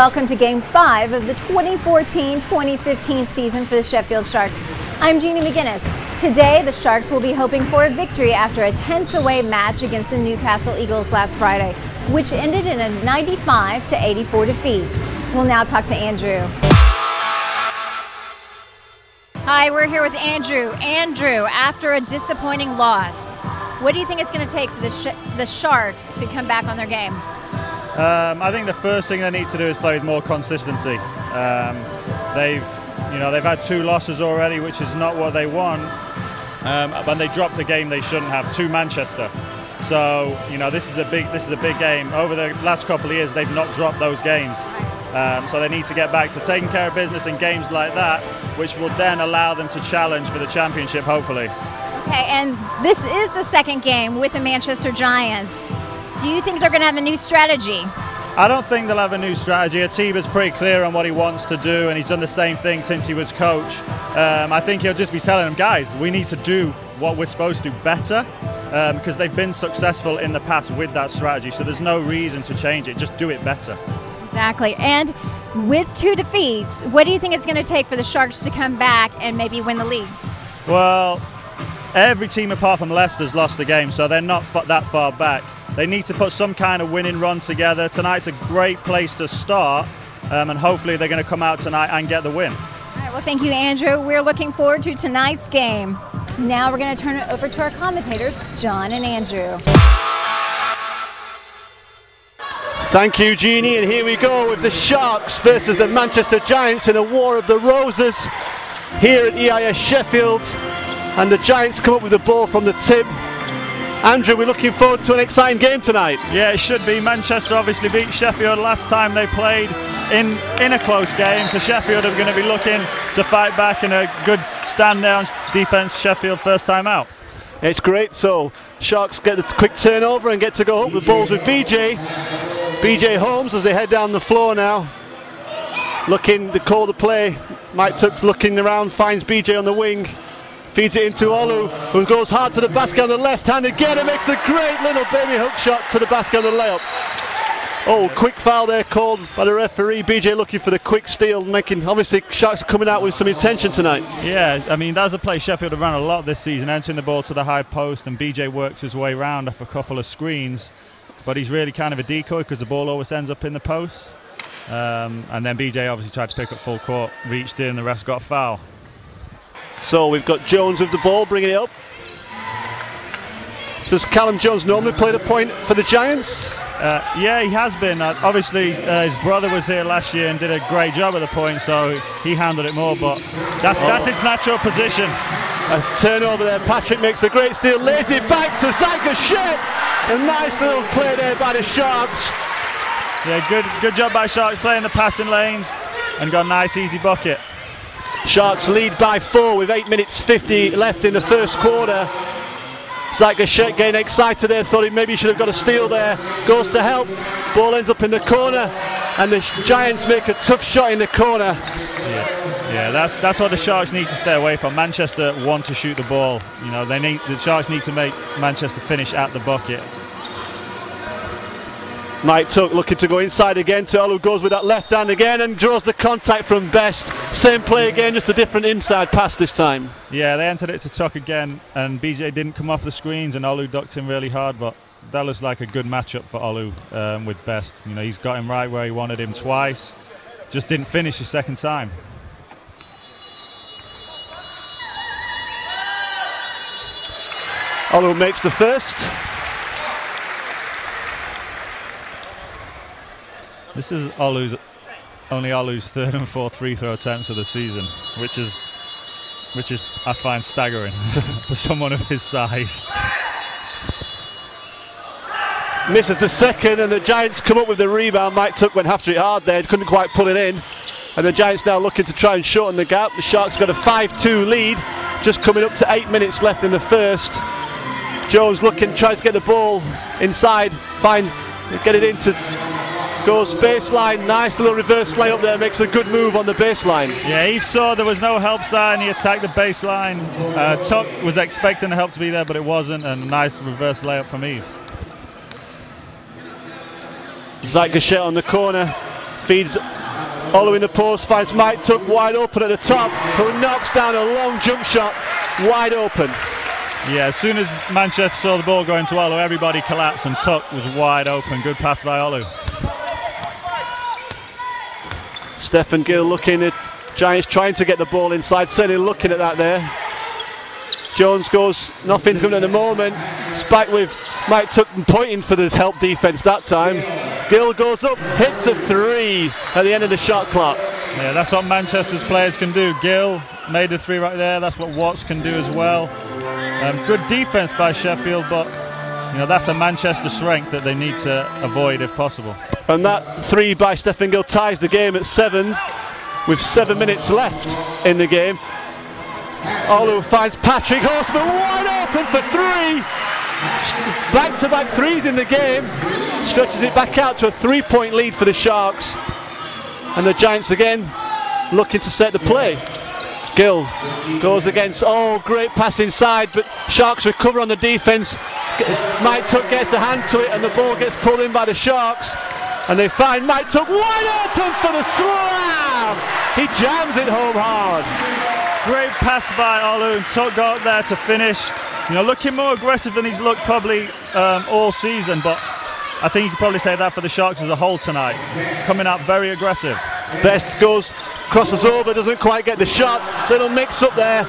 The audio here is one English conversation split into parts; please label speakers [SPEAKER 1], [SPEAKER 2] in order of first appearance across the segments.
[SPEAKER 1] welcome to Game 5 of the 2014-2015 season for the Sheffield Sharks. I'm Jeannie McGinnis. Today, the Sharks will be hoping for a victory after a tense away match against the Newcastle Eagles last Friday, which ended in a 95-84 defeat. We'll now talk to Andrew. Hi, we're here with Andrew. Andrew, after a disappointing loss, what do you think it's going to take for the Sharks to come back on their game?
[SPEAKER 2] I think the first thing they need to do is play with more consistency. They've had 2 losses already, which is not what they want. When they dropped a game they shouldn't have to Manchester. So this is a big game. Over the last couple of years, they've not dropped those games. So they need to get back to taking care of business in games like that, which will then allow them to challenge for the championship, hopefully.
[SPEAKER 1] Okay, and this is the second game with the Manchester Giants. Do you think they're going to have a new strategy?
[SPEAKER 2] I don't think they'll have a new strategy. Atiba's pretty clear on what he wants to do, and he's done the same thing since he was coach. I think he'll just be telling them, guys, we need to do what we're supposed to do better, because they've been successful in the past with that strategy, so there's no reason to change it. Just do it better. Exactly.
[SPEAKER 1] And with 2 defeats, what do you think it's going to take for the Sharks to come back and maybe win the league?
[SPEAKER 2] Well, every team apart from Leicester's lost a game, so they're not that far back. They need to put some kind of winning run together. Tonight's a great place to start, and hopefully they're going to come out tonight and get the win.
[SPEAKER 1] All right, well, thank you, Andrew. We're looking forward to tonight's game. Now we're going to turn it over to our commentators, John and Andrew.
[SPEAKER 3] Thank you, Jeannie, and here we go with the Sharks versus the Manchester Giants in a war of the roses here at EIS Sheffield, and the Giants come up with the ball from the tip. Andrew, we're looking forward to an exciting game tonight.
[SPEAKER 2] Yeah, it should be. Manchester obviously beat Sheffield last time they played in a close game, so Sheffield are going to be looking to fight back in a good stand-down defence. Sheffield first time out.
[SPEAKER 3] It's great, so Sharks get the quick turnover and get to go up the balls with BJ Holmes as they head down the floor now. Looking to call the play. Mike Tuck's looking around, finds BJ on the wing. Feeds it into Olu, who goes hard to the basket on the left hand again and makes a great little baby hook shot to the basket on the layup. Oh, quick foul there called by the referee. BJ looking for the quick steal, making obviously Sharks coming out with some intention tonight.
[SPEAKER 2] Yeah, I mean, that's a play Sheffield have run a lot this season, entering the ball to the high post, and BJ works his way around off a couple of screens, but he's really kind of a decoy because the ball always ends up in the post. And then BJ obviously tried to pick up full court, reached in, the rest got a foul.
[SPEAKER 3] So we've got Jones with the ball, bringing it up. Does Callum Jones normally play the point for the Giants?
[SPEAKER 2] Yeah, he has been. Obviously, his brother was here last year and did a great job at the point, so he handled it more, but that's his natural position.
[SPEAKER 3] A turnover there. Patrick makes a great steal, lays it back to Zach Gachet. A nice little play there by the Sharks.
[SPEAKER 2] Yeah, good job by Sharks playing the passing lanes and got a nice easy bucket.
[SPEAKER 3] Sharks lead by 4 with 8 minutes 50 left in the first quarter. Zach Gachet getting excited there, thought maybe he should have got a steal there. Goes to help, ball ends up in the corner, and the Giants make a tough shot in the corner.
[SPEAKER 2] Yeah, that's what the Sharks need to stay away from. Manchester want to shoot the ball. The Sharks need to make Manchester finish at the bucket.
[SPEAKER 3] Mike Tuck looking to go inside again. Olu goes with that left hand again and draws the contact from Best. Same play again, just a different inside pass this time.
[SPEAKER 2] Yeah, they entered it to Tuck again, and BJ didn't come off the screens, and Olu ducked him really hard, but that looks like a good matchup for Olu with Best. He's got him right where he wanted him twice, just didn't finish the second time.
[SPEAKER 3] Olu makes the first.
[SPEAKER 2] This is only Olu's 3rd and 4th free throw attempts of the season, which is I find staggering for someone of his size.
[SPEAKER 3] Misses the second, and the Giants come up with the rebound. Mike Tuck went after it hard there, couldn't quite pull it in, and the Giants now looking to try and shorten the gap. The Sharks got a 5-2 lead, just coming up to 8 minutes left in the first. Jones tries to get the ball inside, get it into. Goes baseline, nice little reverse layup there, makes a good move on the baseline.
[SPEAKER 2] Yeah, he saw there was no help sign, he attacked the baseline. Tuck was expecting the help to be there, but it wasn't, and a nice reverse layup from Eves.
[SPEAKER 3] Zach Gachet on the corner, feeds Olu in the post finds Mike Tuck wide open at the top, who knocks down a long jump shot, wide open.
[SPEAKER 2] Yeah, as soon as Manchester saw the ball going to Olu, everybody collapsed and Tuck was wide open. Good pass by Olu.
[SPEAKER 3] Stephen Gill looking at Giants trying to get the ball inside, certainly looking at that there. Jones goes, nothing coming at the moment. Spike with Mike Tuck pointing for the help defence that time. Gill goes up, hits a three at the end of the shot clock.
[SPEAKER 2] Yeah, that's what Manchester's players can do. Gill made the three right there. That's what Watts can do as well. Good defence by Sheffield, but you know that's a Manchester strength that they need to avoid if possible.
[SPEAKER 3] And that three by Stephen Gill ties the game at 7 with 7 minutes left in the game. Olu finds Patrick Horseman wide open for 3. Back-to-back threes in the game. Stretches it back out to a 3-point lead for the Sharks. And the Giants again looking to set the play. Gill goes against, great pass inside, but Sharks recover on the defence. Mike Tuck gets a hand to it and the ball gets pulled in by the Sharks. And they find Mike Tuck wide open for the slam! He jams it home hard.
[SPEAKER 2] Great pass by Olu, and Tuck got up there to finish. You know, looking more aggressive than he's looked probably all season, but I think you could probably say that for the Sharks as a whole tonight. Coming out very aggressive.
[SPEAKER 3] Best goes, crosses over, doesn't quite get the shot. Little mix up there,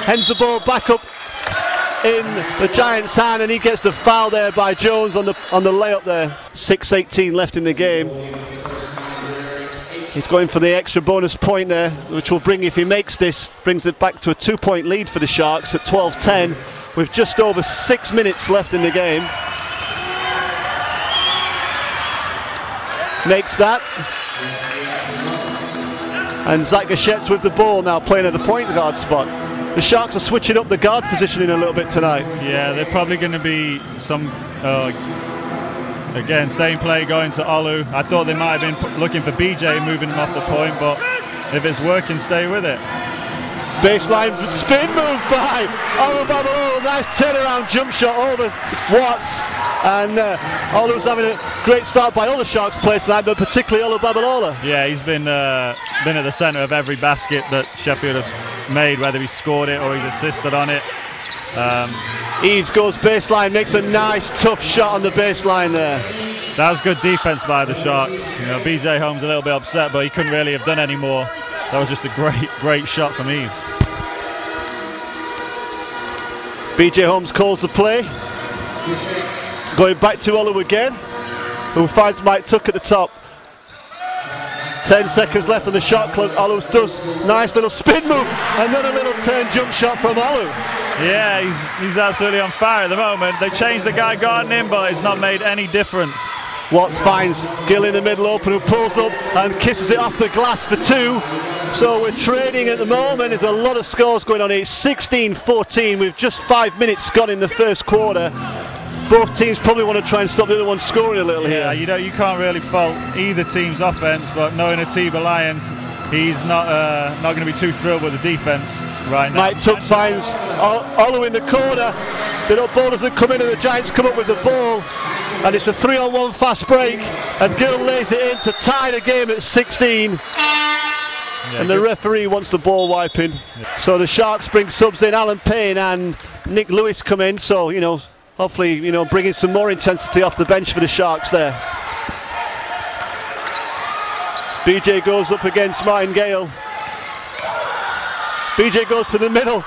[SPEAKER 3] hends the ball back up in the Giants' hand, and he gets the foul there by Jones on the layup there. 6:18 left in the game. He's going for the extra bonus point there, which will bring, if he makes this, brings it back to a 2-point lead for the Sharks at 12-10 with just over 6 minutes left in the game. Makes that. And Zach Gachette's with the ball now, playing at the point guard spot. The Sharks are switching up the guard positioning a little bit tonight.
[SPEAKER 2] Yeah, they're probably going to be some, again, same play going to Olu. I thought they might have been looking for BJ, moving him off the point, but if it's working, stay with it.
[SPEAKER 3] Baseline spin move by Olu Babalola, nice turnaround jump shot over Watts. And Olu's having a great start by all the Sharks players tonight, but particularly Olu Babalola.
[SPEAKER 2] Yeah, he's been at the centre of every basket that Sheffield has made, whether he scored it or he's assisted on it.
[SPEAKER 3] Eves goes baseline, makes a nice tough shot on the baseline there.
[SPEAKER 2] That was good defence by the Sharks. You know, BJ Holmes a little bit upset, but he couldn't really have done any more. That was just a great shot from Eves.
[SPEAKER 3] BJ Holmes calls the play. Going back to Olu again, who finds Mike Tuck at the top. 10 seconds left on the shot clock. Olu does nice little spin move. Another little turn jump shot from Olu.
[SPEAKER 2] Yeah, he's absolutely on fire at the moment. They changed the guy guarding him, but it's not made any difference.
[SPEAKER 3] Watts finds Gill in the middle open, who pulls up and kisses it off the glass for 2. So we're trading at the moment. There's a lot of scores going on here. 16-14 with just 5 minutes gone in the first quarter. Both teams probably want to try and stop the other one scoring a little here.
[SPEAKER 2] Yeah, you can't really fault either team's offense, but knowing Atiba Lyons, he's not going to be too thrilled with the defense right now.
[SPEAKER 3] Mike Tuck finds Olu in the corner. The ball doesn't come in and the Giants come up with the ball. And it's a 3-on-1 fast break. And Gill lays it in to tie the game at 16. Yeah, and the referee wants the ball wiping. Yeah. So the Sharks bring subs in. Alan Payne and Nick Lewis come in. So, you know, hopefully, you know, bringing some more intensity off the bench for the Sharks there. BJ goes up against Martin Gale. BJ goes to the middle,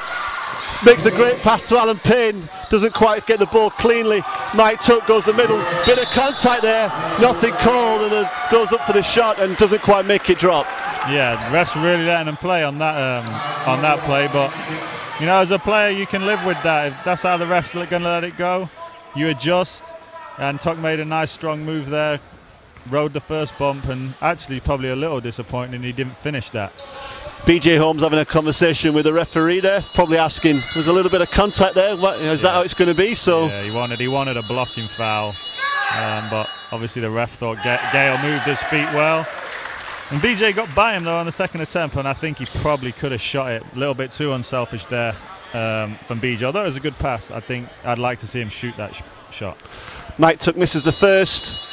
[SPEAKER 3] makes a great pass to Alan Payne, doesn't quite get the ball cleanly. Mike Tuck goes the middle, bit of contact there, nothing called, and then goes up for the shot and doesn't quite make it drop.
[SPEAKER 2] Yeah, the refs really letting him play on that play, but you know, as a player, you can live with that. If that's how the refs are going to let it go, you adjust. And Tuck made a nice, strong move there, rode the first bump, and actually probably a little disappointing he didn't finish that.
[SPEAKER 3] BJ Holmes having a conversation with the referee there, probably asking, there's a little bit of contact there, is that how it's going to be? So
[SPEAKER 2] yeah, he wanted a blocking foul, but obviously the ref thought Gale moved his feet well. And BJ got by him though on the second attempt, and I think he probably could have shot it. A little bit too unselfish there from BJ. Although it was a good pass, I think I'd like to see him shoot that shot. Mike
[SPEAKER 3] Tuck misses the first.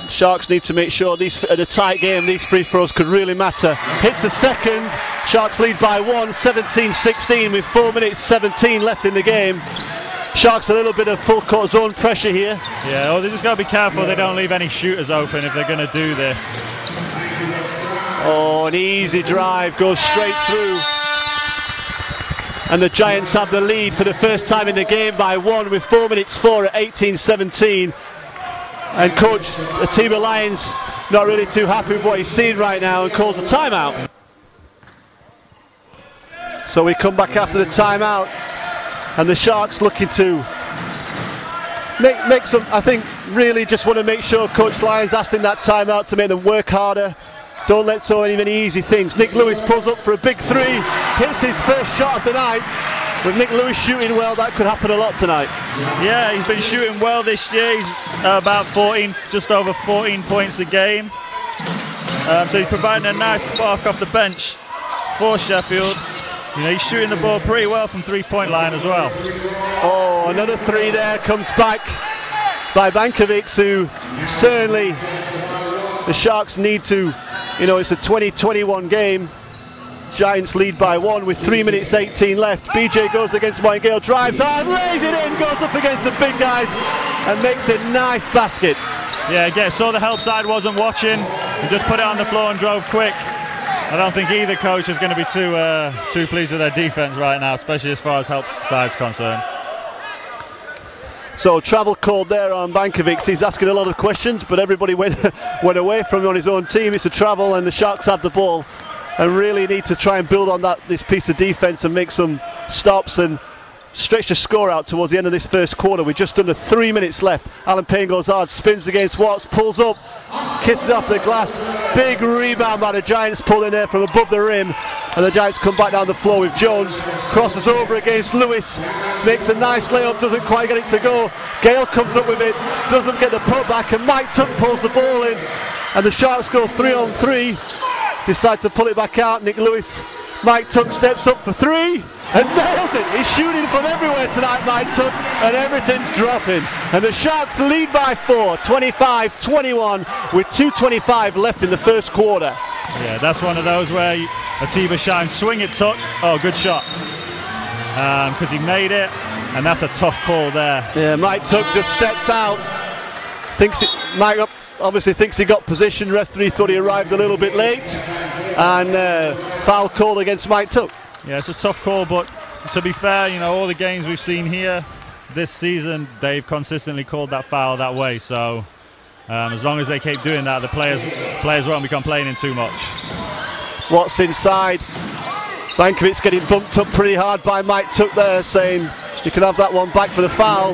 [SPEAKER 3] Sharks need to make sure these at a tight game, these free throws could really matter. Hits the second. Sharks lead by 1, 17-16 with 4 minutes 17 left in the game. Sharks a little bit of full court zone pressure here.
[SPEAKER 2] Yeah, well, they just got to be careful they don't leave any shooters open if they're going to do this.
[SPEAKER 3] Oh, an easy drive goes straight through. And the Giants have the lead for the first time in the game by 1 with 4 minutes 4 at 18-17. And coach Atiba Lyons not really too happy with what he's seen right now and calls a timeout. So we come back after the timeout, and the Sharks looking to make some, I think, really just want to make sure Coach Lyons asked in that timeout to make them work harder. Don't let so many easy things. Nick Lewis pulls up for a big three, hits his first shot of the night. With Nick Lewis shooting well, that could happen a lot tonight. Yeah,
[SPEAKER 2] he's been shooting well this year. He's about 14, just over 14 points a game. So he's providing a nice spark off the bench for Sheffield. You know, he's shooting the ball pretty well from three-point line as well.
[SPEAKER 3] Oh, another three there comes back by Bankovic, who certainly the Sharks need to, you know, it's a 20-21 game. Giants lead by 1 with 3 minutes 18 left. BJ goes against Moingale, drives hard, lays it in, goes up against the big guys and makes a nice basket.
[SPEAKER 2] Yeah, again, saw the help side wasn't watching and just put it on the floor and drove quick. I don't think either coach is going to be too pleased with their defense right now, especially as far as help side's concerned.
[SPEAKER 3] So travel called there on Bankovic. He's asking a lot of questions, but everybody went away from him on his own team. It's a travel, and the Sharks have the ball and really need to try and build on this piece of defense and make some stops and stretch the score out towards the end of this first quarter. We're just under 3 minutes left. Alan Payne goes hard, spins against Watts, pulls up, kisses off the glass. Big rebound by the Giants, pulling there from above the rim. And the Giants come back down the floor with Jones. Crosses over against Lewis, makes a nice layup, doesn't quite get it to go. Gale comes up with it, doesn't get the putback, and Mike Tuck pulls the ball in. And the Sharks go 3-on-3. Decide to pull it back out. Nick Lewis, Mike Tuck steps up for three and nails it. He's shooting from everywhere tonight, Mike Tuck, and everything's dropping. And the Sharks lead by 4, 25-21 with 2:25 left in the first quarter.
[SPEAKER 2] Yeah, that's one of those where Atiba shines, swing it, Tuck. Oh, good shot. Because he made it, and that's a tough call there.
[SPEAKER 3] Yeah, Mike Tuck just steps out. Mike obviously thinks he got position. Referee thought he arrived a little bit late, and foul called against Mike Tuck.
[SPEAKER 2] Yeah, it's a tough call, but to be fair, you know, all the games we've seen here this season, they've consistently called that foul that way. So as long as they keep doing that, the players won't be complaining too much.
[SPEAKER 3] Watts inside. Bankovic's getting bumped up pretty hard by Mike Tuck there, saying you can have that one back for the foul.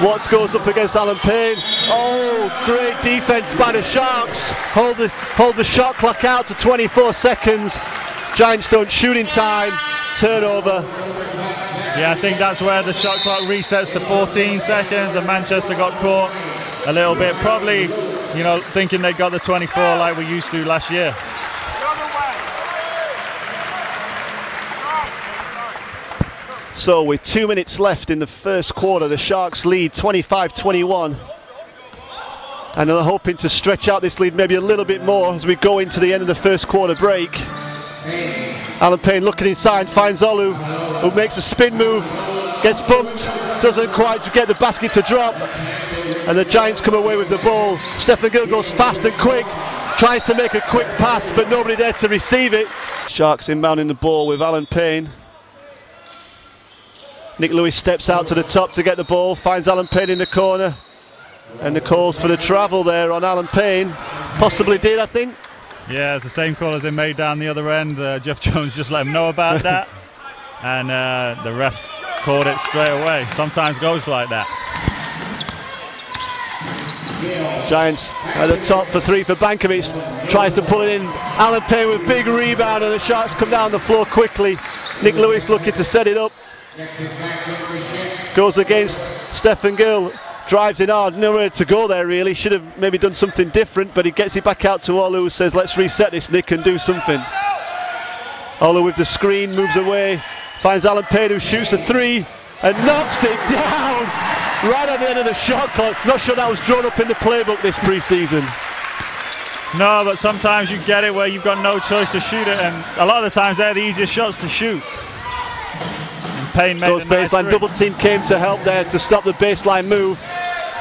[SPEAKER 3] Watts goes up against Alan Payne. Oh, great defense by the Sharks. Hold the shot clock out to 24 seconds. Giants don't shoot in time. Turnover.
[SPEAKER 2] Yeah, I think that's where the shot clock resets to 14 seconds, and Manchester got caught a little bit. Probably, you know, thinking they got the 24 like we used to last year.
[SPEAKER 3] So with 2 minutes left in the first quarter, the Sharks lead 25-21. And they're hoping to stretch out this lead maybe a little bit more as we go into the end of the first quarter break. Alan Payne looking inside, finds Olu, who makes a spin move, gets bumped, doesn't quite get the basket to drop, and the Giants come away with the ball. Stephen Gill goes fast and quick, tries to make a quick pass, but nobody there to receive it. Sharks inbounding the ball with Alan Payne. Nick Lewis steps out to the top to get the ball, finds Alan Payne in the corner, and the calls for the travel there on Alan Payne. Possibly did, I think.
[SPEAKER 2] Yeah, it's the same call as they made down the other end. Jeff Jones just let him know about that, and the refs called it straight away. Sometimes goes like that.
[SPEAKER 3] Giants at the top for three for Bankovic, tries to pull it in. Alan Payne with big rebound, and the Sharks come down the floor quickly. Nick Lewis looking to set it up. Goes against Stephen Gill, drives in hard, nowhere to go there really. Should have maybe done something different, but he gets it back out to Olu, says let's reset this, Nick, and do something. Olu with the screen, moves away, finds Alan Payne, who shoots a three, and knocks it down right at the end of the shot clock. Not sure that was drawn up in the playbook this pre-season.
[SPEAKER 2] No, but sometimes you get it where you've got no choice to shoot it, and a lot of the times they're the easiest shots to shoot. And Payne made
[SPEAKER 3] Those baseline double team came to help there to stop the baseline move.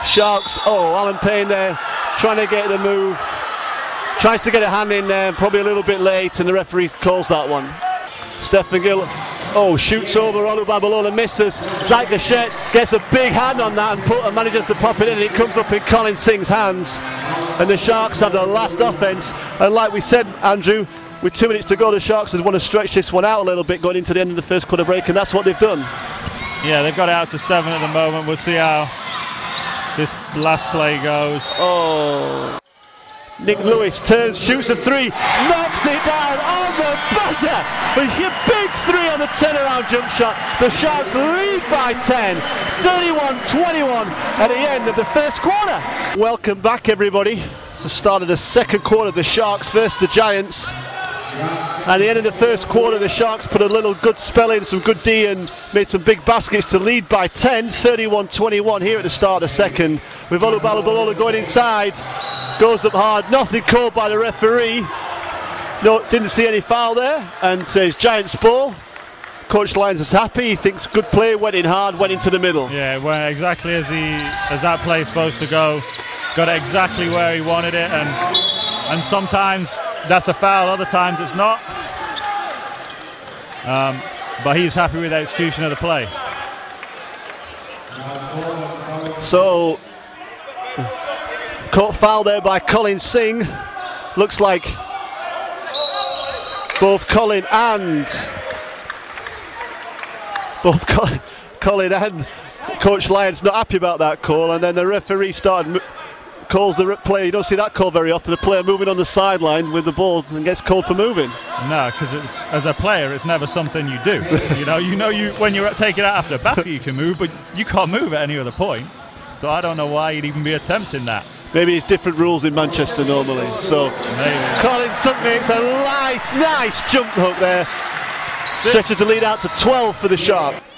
[SPEAKER 3] Sharks, Alan Payne there trying to get the move. Tries to get a hand in there, probably a little bit late, and the referee calls that one. Stephen Gill, shoots over, Olu Babalola misses. Zach Gachette gets a big hand on that and manages to pop it in, and it comes up in Colin Singh's hands. And the Sharks have the last offense, and like we said, Andrew, with 2 minutes to go, the Sharks just want to stretch this one out a little bit going into the end of the first quarter break, and that's what they've done. Yeah,
[SPEAKER 2] they've got it out to 7 at the moment. We'll see how this last play goes.
[SPEAKER 3] Nick Lewis turns, shoots a 3, knocks it down on the buzzer. A big 3 on the turnaround jump shot. The Sharks lead by 10, 31-21 at the end of the first quarter. Welcome back, everybody. It's the start of the second quarter. The Sharks versus the Giants. At the end of the first quarter, the Sharks put a little good spell in, some good D, and made some big baskets to lead by 10, 31-21 here at the start of the second. With Olu Babalola going inside. Goes up hard, nothing called by the referee. No, didn't see any foul there, and says Giants ball. Coach Lyons is happy, he thinks good play, went in hard, went into the middle.
[SPEAKER 2] Yeah, went exactly as that play is supposed to go. Got it exactly where he wanted it, and sometimes that's a foul, other times it's not. But he's happy with the execution of the play.
[SPEAKER 3] So, caught foul there by Colin Singh. Looks like both Colin and Coach Lyons not happy about that call, and then the referee calls the play. You don't see that call very often. A player moving on the sideline with the ball and gets called for moving.
[SPEAKER 2] No, because as a player, it's never something you do. When you take it out after a basket, you can move, but you can't move at any other point. So I don't know why you'd even be attempting that.
[SPEAKER 3] Maybe it's different rules in Manchester normally. So maybe. Colin Sunk makes a nice jump hook there. Stretches the lead out to 12 for the Sharks.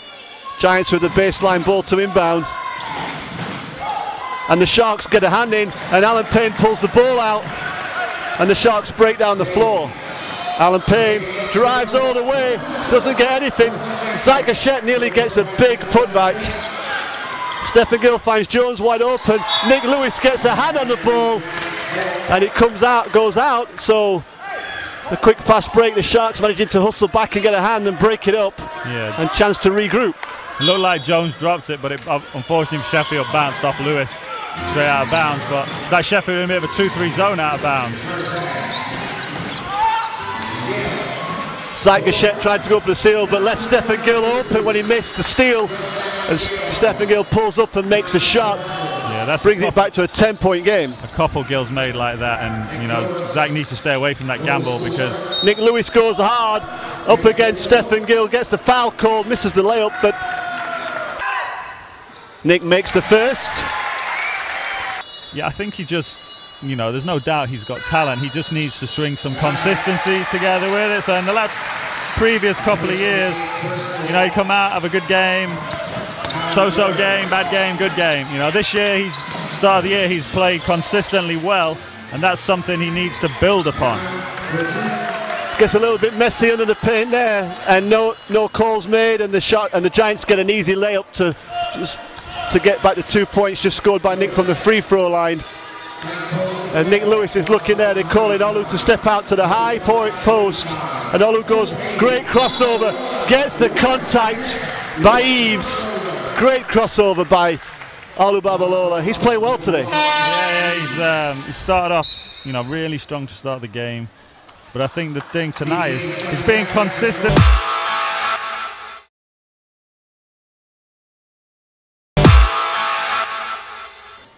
[SPEAKER 3] Giants with the baseline ball to inbound. And the Sharks get a hand in, and Alan Payne pulls the ball out, and the Sharks break down the floor. Alan Payne drives all the way, doesn't get anything. Zach Gachette nearly gets a big putback. Stephen Gill finds Jones wide open. Nick Lewis gets a hand on the ball, and it goes out. So the quick fast break, the Sharks managing to hustle back and get a hand and break it up, and chance to regroup.
[SPEAKER 2] It looked like Jones dropped it, but unfortunately Sheffield bounced off Lewis straight out of bounds. But that Sheffield in a bit of a 2-3 zone out of bounds.
[SPEAKER 3] Zach Gachette tried to go for the steal, but left Stephen Gill open when he missed the steal. As Stephen Gill pulls up and makes a shot, brings it back to a 10-point game.
[SPEAKER 2] A couple Gills made like that, and Zach needs to stay away from that gamble, because
[SPEAKER 3] Nick Lewis goes hard up against Stephen Gill, gets the foul call, misses the layup, but Nick makes the first.
[SPEAKER 2] Yeah, I think he just, there's no doubt he's got talent. He just needs to string some consistency together with it. So in the previous couple of years, he'd come out, have a good game, so-so game, bad game, good game. This year, start of the year, he's played consistently well, and that's something he needs to build upon.
[SPEAKER 3] Gets a little bit messy under the paint there, and no calls made, and the Giants get an easy layup to get back to 2 points, just scored by Nick from the free throw line. And Nick Lewis is looking there, they're calling Olu to step out to the high post, and Olu goes, great crossover, gets the contact by Eves. Great crossover by Olu Babalola. He's playing well today.
[SPEAKER 2] Yeah, he started off, really strong to start the game. But I think the thing tonight is being consistent.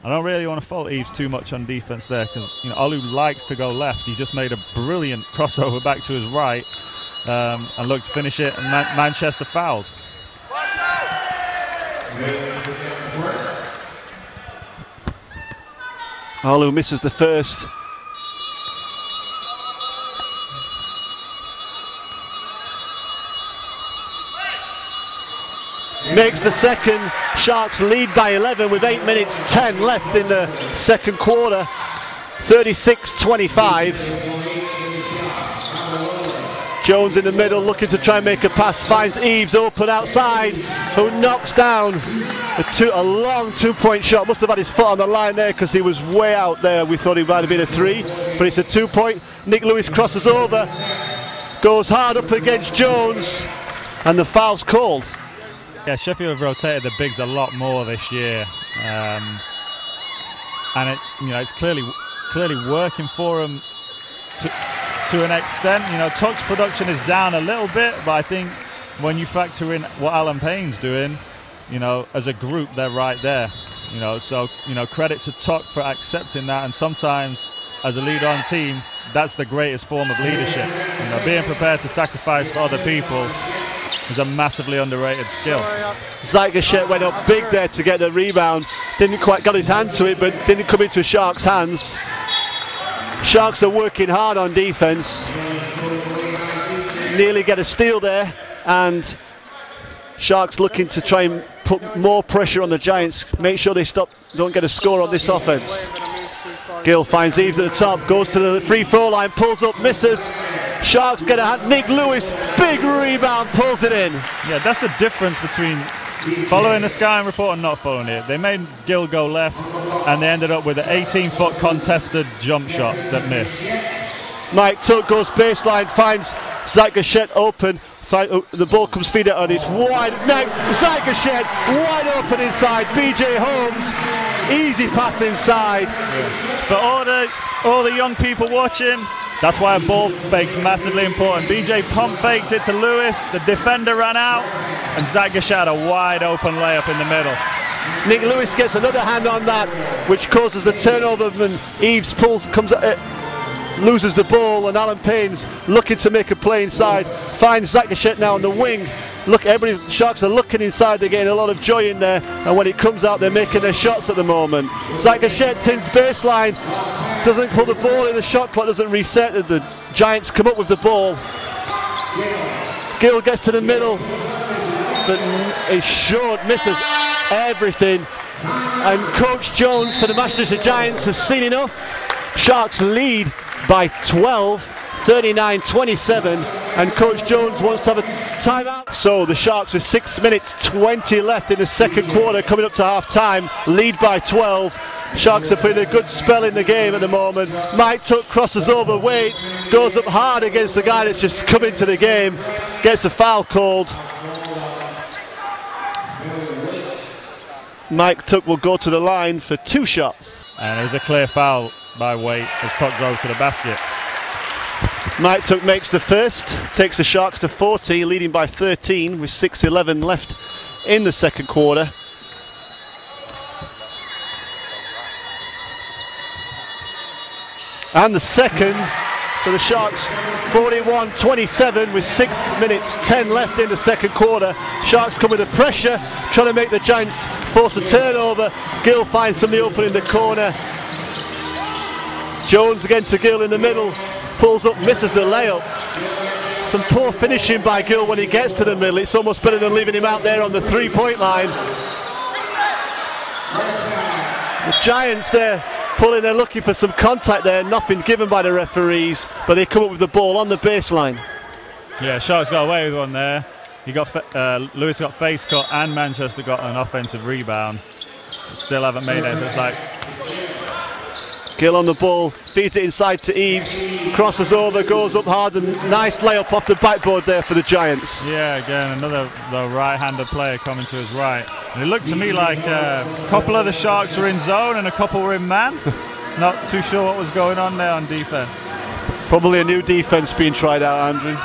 [SPEAKER 2] I don't really want to fault Eves too much on defense there, because Olu likes to go left. He just made a brilliant crossover back to his right, and looked to finish it, and Manchester fouled.
[SPEAKER 3] Olu misses the first. makes the second. Sharks lead by 11 with 8 minutes 10 left in the second quarter. 36-25. Jones in the middle looking to try and make a pass, finds Eves open outside, who knocks down a long 2-point shot. Must have had his foot on the line there because he was way out there. We thought he might have been a 3, but it's a 2-point. Nick Lewis crosses over, goes hard up against Jones, and the foul's called.
[SPEAKER 2] Yeah, Sheffield have rotated the bigs a lot more this year, and it's clearly working for them to an extent. Tuck's production is down a little bit, but I think when you factor in what Alan Payne's doing, as a group, they're right there. So credit to Tuck for accepting that, and sometimes as a lead-on team, that's the greatest form of leadership. Being prepared to sacrifice for other people is a massively underrated skill.
[SPEAKER 3] Zygashet went up big there to get the rebound. Didn't quite got his hand to it, but didn't come into Sharks' hands. Sharks are working hard on defense. Nearly get a steal there, and Sharks looking to try and put more pressure on the Giants, make sure they don't get a score on this offense. Gill finds Eves at the top, goes to the free throw line, pulls up, misses. Sharks get a hand. Nick Lewis, big rebound, pulls it in.
[SPEAKER 2] Yeah, that's the difference between following the scouting report and not following it. They made Gill go left, and they ended up with an 18-foot contested jump shot that missed.
[SPEAKER 3] Mike Tuck goes baseline, finds Zygashet open. The ball comes feed out, and it's wide. Zygashet wide open inside. BJ Holmes, easy pass inside.
[SPEAKER 2] Yeah. For all the young people watching, that's why a ball fake's massively important. BJ pump faked it to Lewis, the defender ran out, and Zygashet had a wide open layup in the middle.
[SPEAKER 3] Nick Lewis gets another hand on that, which causes the turnover, and Eves loses the ball, and Alan Payne's looking to make a play inside. Finds Zygashet now on the wing. Look, Sharks are looking inside, they're getting a lot of joy in there, and when it comes out, they're making their shots at the moment. Zygashet, Tim's baseline, doesn't put the ball in, the shot clock doesn't reset, the Giants come up with the ball. Gill gets to the middle, but is short, misses everything, and Coach Jones for the Manchester Giants has seen enough. Sharks lead by 12, 39-27, and Coach Jones wants to have a timeout. So the Sharks with 6 minutes 20 left in the second quarter, coming up to half time, lead by 12. Sharks are putting a good spell in the game at the moment. Mike Tuck crosses over Wade, goes up hard against the guy that's just come into the game, gets a foul called. Mike Tuck will go to the line for 2 shots.
[SPEAKER 2] And it was a clear foul by Wade as Tuck drove to the basket.
[SPEAKER 3] Mike Tuck makes the first, takes the Sharks to 40, leading by 13 with 6:11 left in the second quarter. And the second for the Sharks, 41-27 with 6 minutes 10 left in the second quarter. Sharks come with the pressure, trying to make the Giants force a turnover. Gill finds somebody open in the corner. Jones again to Gill in the middle, pulls up, misses the layup. Some poor finishing by Gill when he gets to the middle. It's almost better than leaving him out there on the 3-point line. The Giants there pulling, they're looking for some contact there, nothing given by the referees, but they come up with the ball on the baseline.
[SPEAKER 2] Yeah, Sharks got away with one there. Lewis got face cut, and Manchester got an offensive rebound. Still haven't made it. It's like
[SPEAKER 3] Gill on the ball, feeds it inside to Eves, crosses over, goes up hard, and nice layup off the backboard there for the Giants.
[SPEAKER 2] Yeah, again, the right-handed player coming to his right. And it looked to me like a couple of the Sharks were in zone and a couple were in man. Not too sure what was going on there on defense.
[SPEAKER 3] Probably a new defense being tried out, Andrew.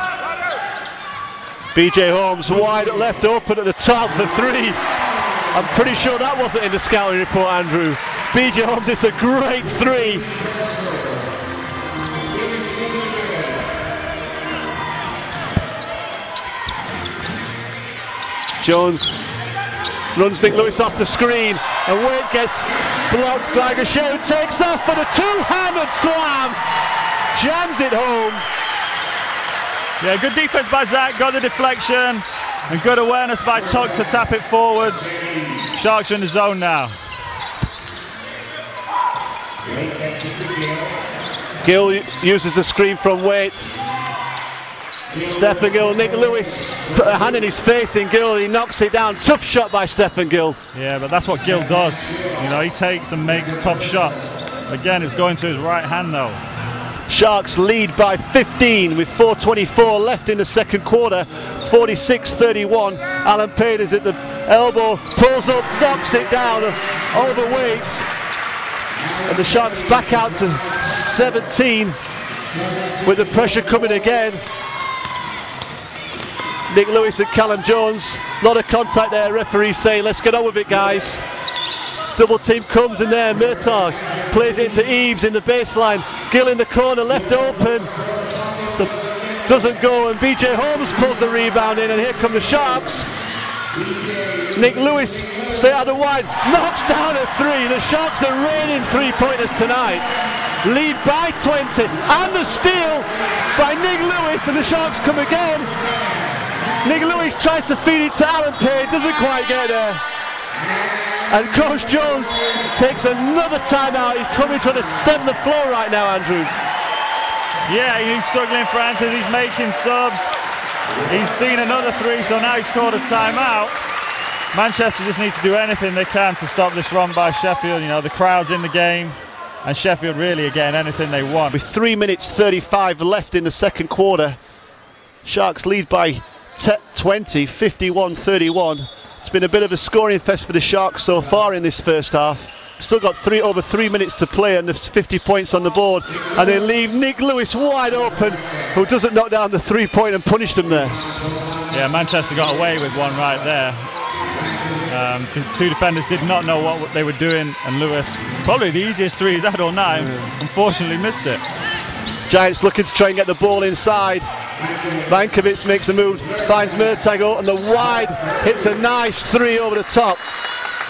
[SPEAKER 3] BJ Holmes wide left open at the top for 3. I'm pretty sure that wasn't in the scouting report, Andrew. BJ Holmes, it's a great 3. Jones runs Nick Lewis off the screen, and Wade gets blocked by Zygashet, takes off for the two-handed slam, jams it home.
[SPEAKER 2] Yeah, good defense by Zach, got the deflection. And good awareness by Tuck to tap it forwards. Sharks are in the zone now.
[SPEAKER 3] Gill uses the screen from Waite. Stephen Gill, Nick Lewis put a hand in his face in Gill, he knocks it down. Tough shot by Stephen Gill.
[SPEAKER 2] Yeah, but that's what Gill does. You know, he takes and makes tough shots. Again, it's going to his right hand though.
[SPEAKER 3] Sharks lead by 15 with 4:24 left in the second quarter. 46-31. Alan Payne is at the elbow, pulls up, knocks it down, overweight. And the Sharks back out to 17 with the pressure coming again. Nick Lewis and Callum Jones. A lot of contact there, referee saying, let's get on with it, guys. Double team comes in there, Murtagh plays it into Eves in the baseline. Gill in the corner, left open. So doesn't go, and BJ Holmes pulls the rebound in, and here come the Sharks. Nick Lewis, straight out of wide, knocks down a three. The Sharks are raining three-pointers tonight. Lead by 20, and the steal by Nick Lewis, and the Sharks come again. Nick Lewis tries to feed it to Alan Payne, doesn't quite get there. And Coach Jones takes another timeout. He's coming to stem the floor right now, Andrew.
[SPEAKER 2] Yeah, he's struggling for answers. He's making subs. He's seen another three, so now he's called a timeout. Manchester just need to do anything they can to stop this run by Sheffield. You know, the crowd's in the game, and Sheffield really are getting anything they want.
[SPEAKER 3] With 3 minutes 35 left in the second quarter, Sharks lead by 20, 51-31. It's been a bit of a scoring fest for the Sharks so far in this first half. Still got over 3 minutes to play, and there's 50 points on the board. And they leave Nick Lewis wide open, who doesn't knock down the three-point and punish them there.
[SPEAKER 2] Yeah, Manchester got away with one right there. The two defenders did not know what they were doing, and Lewis, probably the easiest three he's had all night, unfortunately missed it.
[SPEAKER 3] Giants looking to try and get the ball inside. Vankovic makes a move, finds Murtagh, and the wide hits a nice three over the top.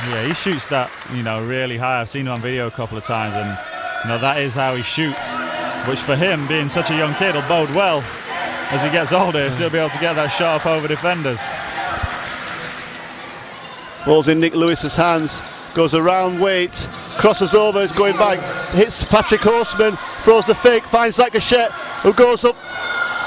[SPEAKER 2] Yeah, he shoots that, you know, really high. I've seen him on video a couple of times, and you know, that is how he shoots, which for him, being such a young kid, will bode well as he gets older. He'll still be able to get that shot up over defenders.
[SPEAKER 3] Ball's in Nick Lewis's hands, goes around Waite, crosses over, is going back, hits Patrick Horseman, throws the fake, finds Zakashek, who goes up,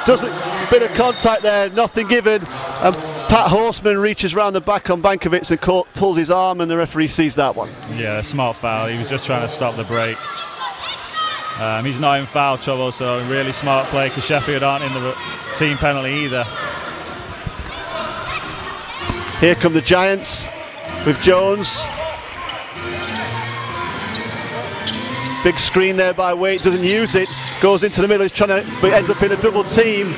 [SPEAKER 3] does a bit of contact there, nothing given, and Pat Horseman reaches round the back on Vankovic and pulls his arm, and the referee sees that one.
[SPEAKER 2] Yeah, a smart foul. He was just trying to stop the break. He's not in foul trouble, so really smart play, because Sheffield aren't in the team penalty either.
[SPEAKER 3] Here come the Giants with Jones. Big screen there by Waite, doesn't use it, goes into the middle, he's trying to, but ends up in a double team.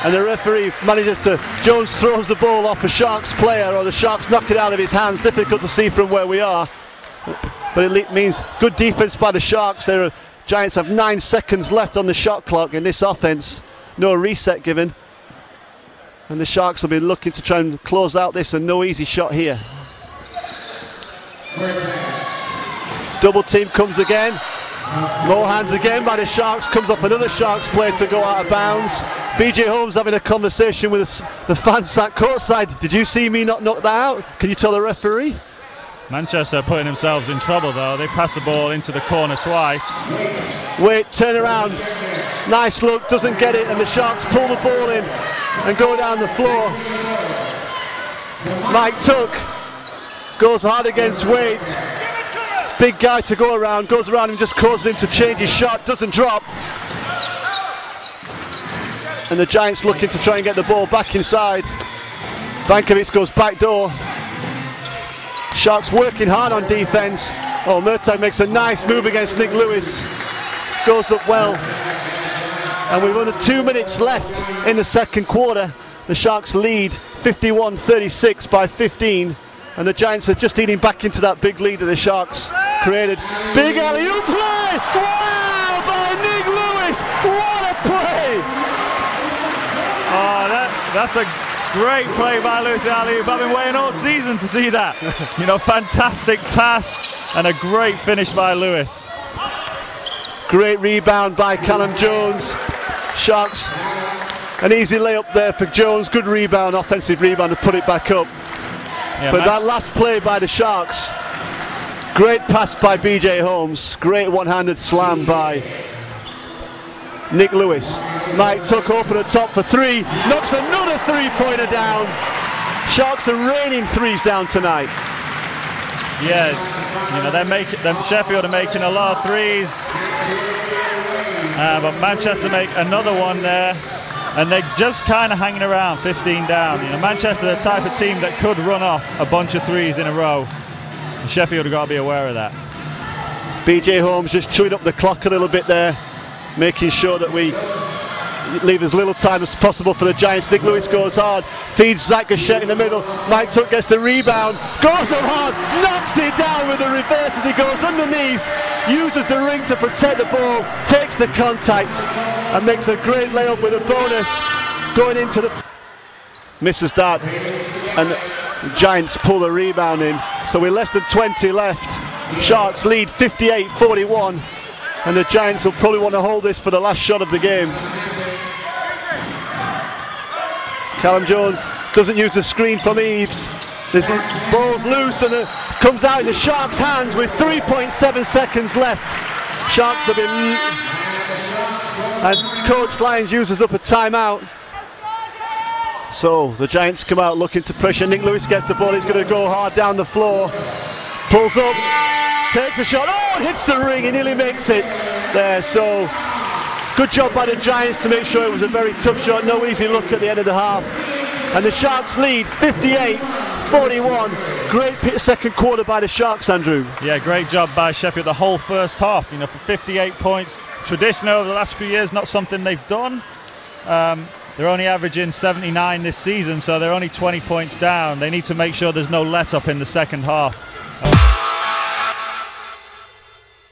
[SPEAKER 3] And the referee manages to, Jones throws the ball off a Sharks player, or the Sharks knock it out of his hands. Difficult to see from where we are, but it means good defense by the Sharks. The Giants have 9 seconds left on the shot clock in this offense, no reset given. And the Sharks will be looking to try and close out this, and no easy shot here. Double team comes again. More hands again by the Sharks. Comes up another Sharks player to go out of bounds. BJ Holmes having a conversation with the fans sat courtside. Did you see me not knock that out? Can you tell the referee?
[SPEAKER 2] Manchester putting themselves in trouble though. They pass the ball into the corner twice.
[SPEAKER 3] Wait, turn around. Nice look, doesn't get it, and the Sharks pull the ball in and go down the floor. Mike Tuck goes hard against Wade. Big guy to go around, goes around and just causes him to change his shot, doesn't drop. And the Giants looking to try and get the ball back inside. Vankovic goes back door. Sharks working hard on defense. Oh, Murtagh makes a nice move against Nick Lewis. Goes up well. And we've under 2 minutes left in the second quarter. The Sharks lead 51-36 by 15. And the Giants are just eating back into that big lead that the Sharks created. Big alley-oop play! Wow, by Nick Lewis! What a play!
[SPEAKER 2] Oh, that's a great play by Lewis alley-oop. I've been waiting all season to see that. You know, fantastic pass and a great finish by Lewis.
[SPEAKER 3] Great rebound by Callum Jones. Sharks An easy layup there for Jones. Good rebound, offensive rebound to put it back up.
[SPEAKER 2] Yeah,
[SPEAKER 3] but that last play by the Sharks, great pass by BJ Holmes, great one-handed slam by Nick Lewis. Mike Tuck open at top for three, knocks another three-pointer down. Sharks are raining threes down tonight.
[SPEAKER 2] Yeah, you know, Sheffield are making a lot of threes, but Manchester make another one there, and they're just kind of hanging around, 15 down. You know, Manchester are the type of team that could run off a bunch of threes in a row. And Sheffield have got to be aware of that.
[SPEAKER 3] BJ Holmes just chewing up the clock a little bit there, making sure that we leave as little time as possible for the Giants. Nick Lewis goes hard, feeds Zach Gachette in the middle. Mike Tuck gets the rebound, goes up hard, knocks it down with the reverse as he goes underneath, uses the ring to protect the ball, takes the contact and makes a great layup with a bonus going into the... Misses that, and the Giants pull the rebound in. So we're less than 20 left. Sharks lead 58-41, and the Giants will probably want to hold this for the last shot of the game. Callum Jones doesn't use the screen from Eves. This ball's loose and it comes out in the Sharks' hands with 3.7 seconds left. Sharks have been... and Coach Lyons uses up a timeout. So the Giants come out looking to pressure. Nick Lewis gets the ball, he's going to go hard down the floor. Pulls up, takes a shot, oh, hits the ring, he nearly makes it there. So good job by the Giants to make sure it was a very tough shot, no easy look at the end of the half. And the Sharks lead 58-41. Great second quarter by the Sharks, Andrew.
[SPEAKER 2] Yeah, great job by Sheffield the whole first half, you know, for 58 points. Traditionally over the last few years, not something they've done. They're only averaging 79 this season, so they're only 20 points down. They need to make sure there's no let-up in the second half.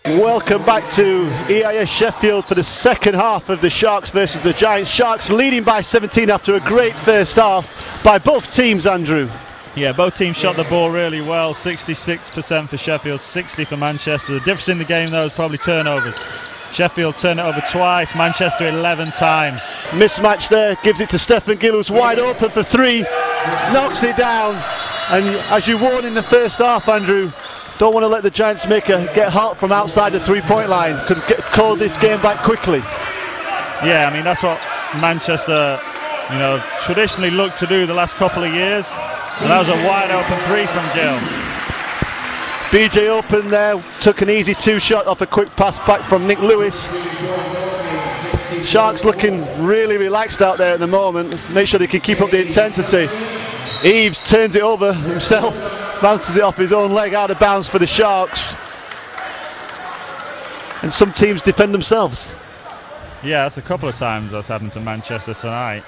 [SPEAKER 3] Welcome back to EIS Sheffield for the second half of the Sharks versus the Giants. Sharks leading by 17 after a great first half by both teams, Andrew.
[SPEAKER 2] Yeah, both teams shot the ball really well. 66% for Sheffield, 60 for Manchester. The difference in the game, though, is probably turnovers. Sheffield turned it over twice, Manchester 11 times.
[SPEAKER 3] Mismatch there, gives it to Stephen Gill, who's wide open for three, knocks it down. And as you warned in the first half, Andrew, don't want to let the Giants get hot from outside the three-point line. Could call this game back quickly.
[SPEAKER 2] Yeah, I mean, that's what Manchester, you know, traditionally looked to do the last couple of years. And that was a wide open three from Gill.
[SPEAKER 3] BJ open there, took an easy two-shot off a quick pass back from Nick Lewis. Sharks looking really relaxed out there at the moment. Let's make sure they can keep up the intensity. Eves turns it over himself, bounces it off his own leg out of bounds for the Sharks. And some teams defend themselves.
[SPEAKER 2] Yeah, that's a couple of times that's happened to Manchester tonight.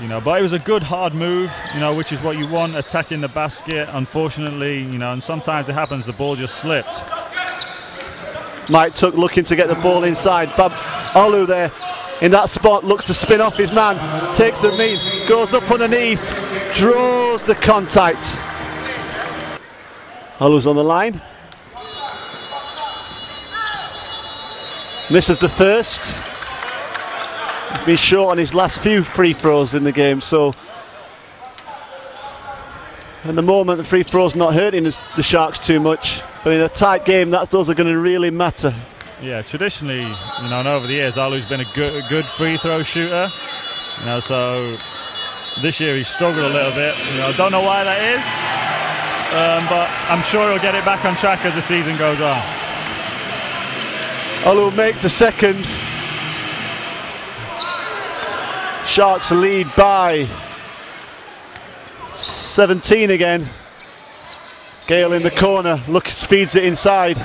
[SPEAKER 2] You know, but it was a good hard move, you know, which is what you want, attacking the basket. Unfortunately, you know, and sometimes it happens, the ball just slipped.
[SPEAKER 3] Mike Tuck looking to get the ball inside. Bab Olu there in that spot, looks to spin off his man, takes the knee, goes up underneath, draws the contact. Olu's on the line. Misses the first. He's been short on his last few free throws in the game, so at the moment the free throws not hurting the Sharks too much, but in a tight game those are going to really matter.
[SPEAKER 2] Yeah, traditionally, you know, and over the years, Olu's been a good free throw shooter. You know, so this year he's struggled a little bit. You know, don't know why that is, but I'm sure he'll get it back on track as the season goes on.
[SPEAKER 3] Olu makes the second. Sharks lead by 17 again. Gale in the corner, speeds it inside.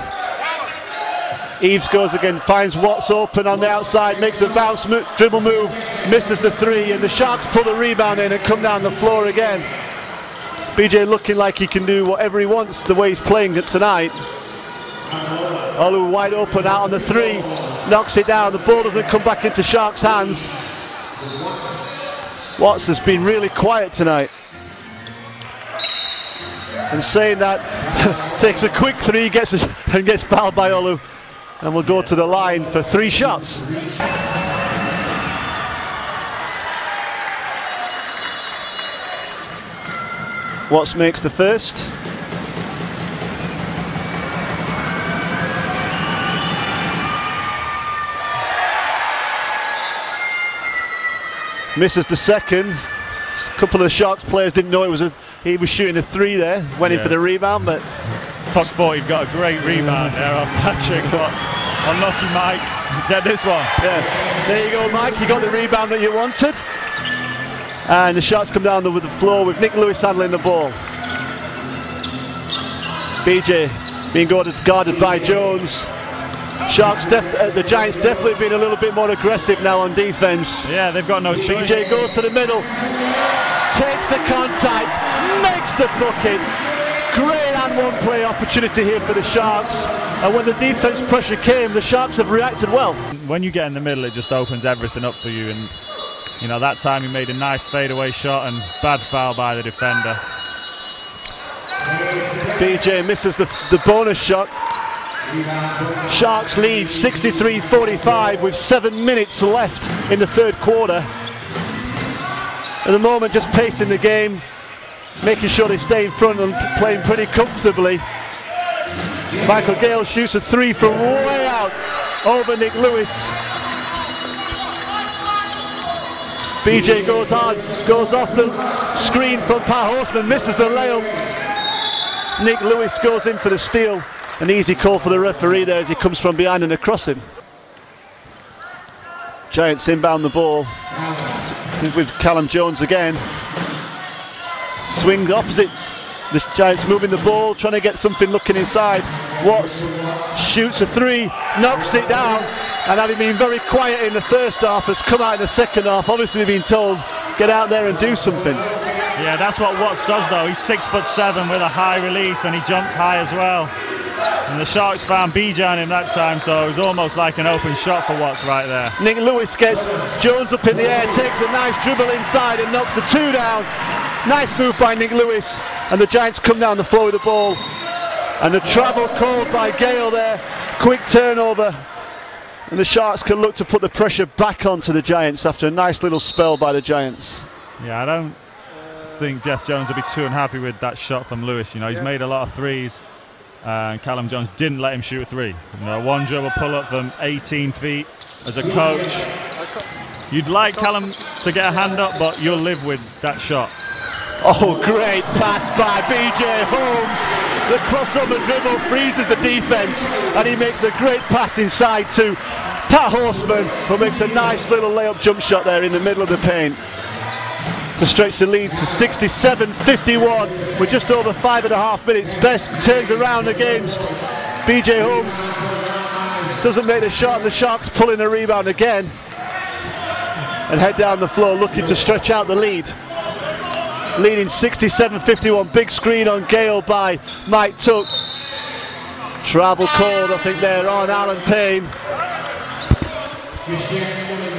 [SPEAKER 3] Eves goes again, finds Watts open on the outside, makes a bounce dribble move, misses the three, and the Sharks pull the rebound in and come down the floor again. BJ looking like he can do whatever he wants the way he's playing it tonight. Olu wide open out on the three, knocks it down, the ball doesn't come back into Sharks' hands. Watts has been really quiet tonight. And saying that, takes a quick three, gets fouled by Olu, and will go to the line for three shots. Watts makes the first. Misses the second. A couple of the Sharks players didn't know he was shooting a three there. Went in for the rebound, but
[SPEAKER 2] Top sport, you've got a great rebound there off Patrick, but unlucky Mike. Get this one.
[SPEAKER 3] Yeah, there you go, Mike. You got the rebound that you wanted. And the Sharks come down with the floor with Nick Lewis handling the ball. BJ being guarded by Jones. The Giants definitely been a little bit more aggressive now on defense.
[SPEAKER 2] Yeah, they've got no choice.
[SPEAKER 3] BJ goes to the middle, takes the contact, makes the bucket. Great and one play opportunity here for the Sharks. And when the defense pressure came, the Sharks have reacted well.
[SPEAKER 2] When you get in the middle, it just opens everything up for you. And you know, that time he made a nice fadeaway shot and bad foul by the defender.
[SPEAKER 3] BJ misses the bonus shot. Sharks lead 63-45 with 7 minutes left in the third quarter. At the moment, just pacing the game, making sure they stay in front and playing pretty comfortably. Michael Gale shoots a three from way out over Nick Lewis. BJ goes hard, goes off the screen from Pat Horseman, misses the layup. Nick Lewis goes in for the steal. An easy call for the referee there as he comes from behind and across him. Giants inbound the ball with Callum Jones again. Swing opposite. The Giants moving the ball, trying to get something looking inside. Watts shoots a three, knocks it down, and having been very quiet in the first half, has come out in the second half. Obviously been told, get out there and do something.
[SPEAKER 2] Yeah, that's what Watts does though. He's 6'7" with a high release, and he jumps high as well. And the Sharks found BJ on him that time, so it was almost like an open shot for Watts right there. Nick
[SPEAKER 3] Lewis gets Jones up in the air, takes a nice dribble inside and knocks the two down. Nice move by Nick Lewis, and the Giants come down the floor with the ball. And the travel called by Gale there, quick turnover. And the Sharks can look to put the pressure back onto the Giants after a nice little spell by the Giants.
[SPEAKER 2] Yeah, I don't think Jeff Jones will be too unhappy with that shot from Lewis. You know, he's made a lot of threes. And Callum Jones didn't let him shoot a three. You know, one dribble pull up from 18 feet. As a coach, you'd like Callum to get a hand up, but you'll live with that shot.
[SPEAKER 3] Oh, great pass by BJ Holmes. The crossover dribble freezes the defense, and he makes a great pass inside to Pat Horseman, who makes a nice little layup jump shot there in the middle of the paint to stretch the lead to 67-51 with just over 5.5 minutes. Best turns around against BJ Holmes, doesn't make the shot, and the Sharks pulling a rebound again and head down the floor looking to stretch out the lead. Leading 67-51, big screen on Gale by Mike Tuck. Travel called, I think they're on Alan Payne.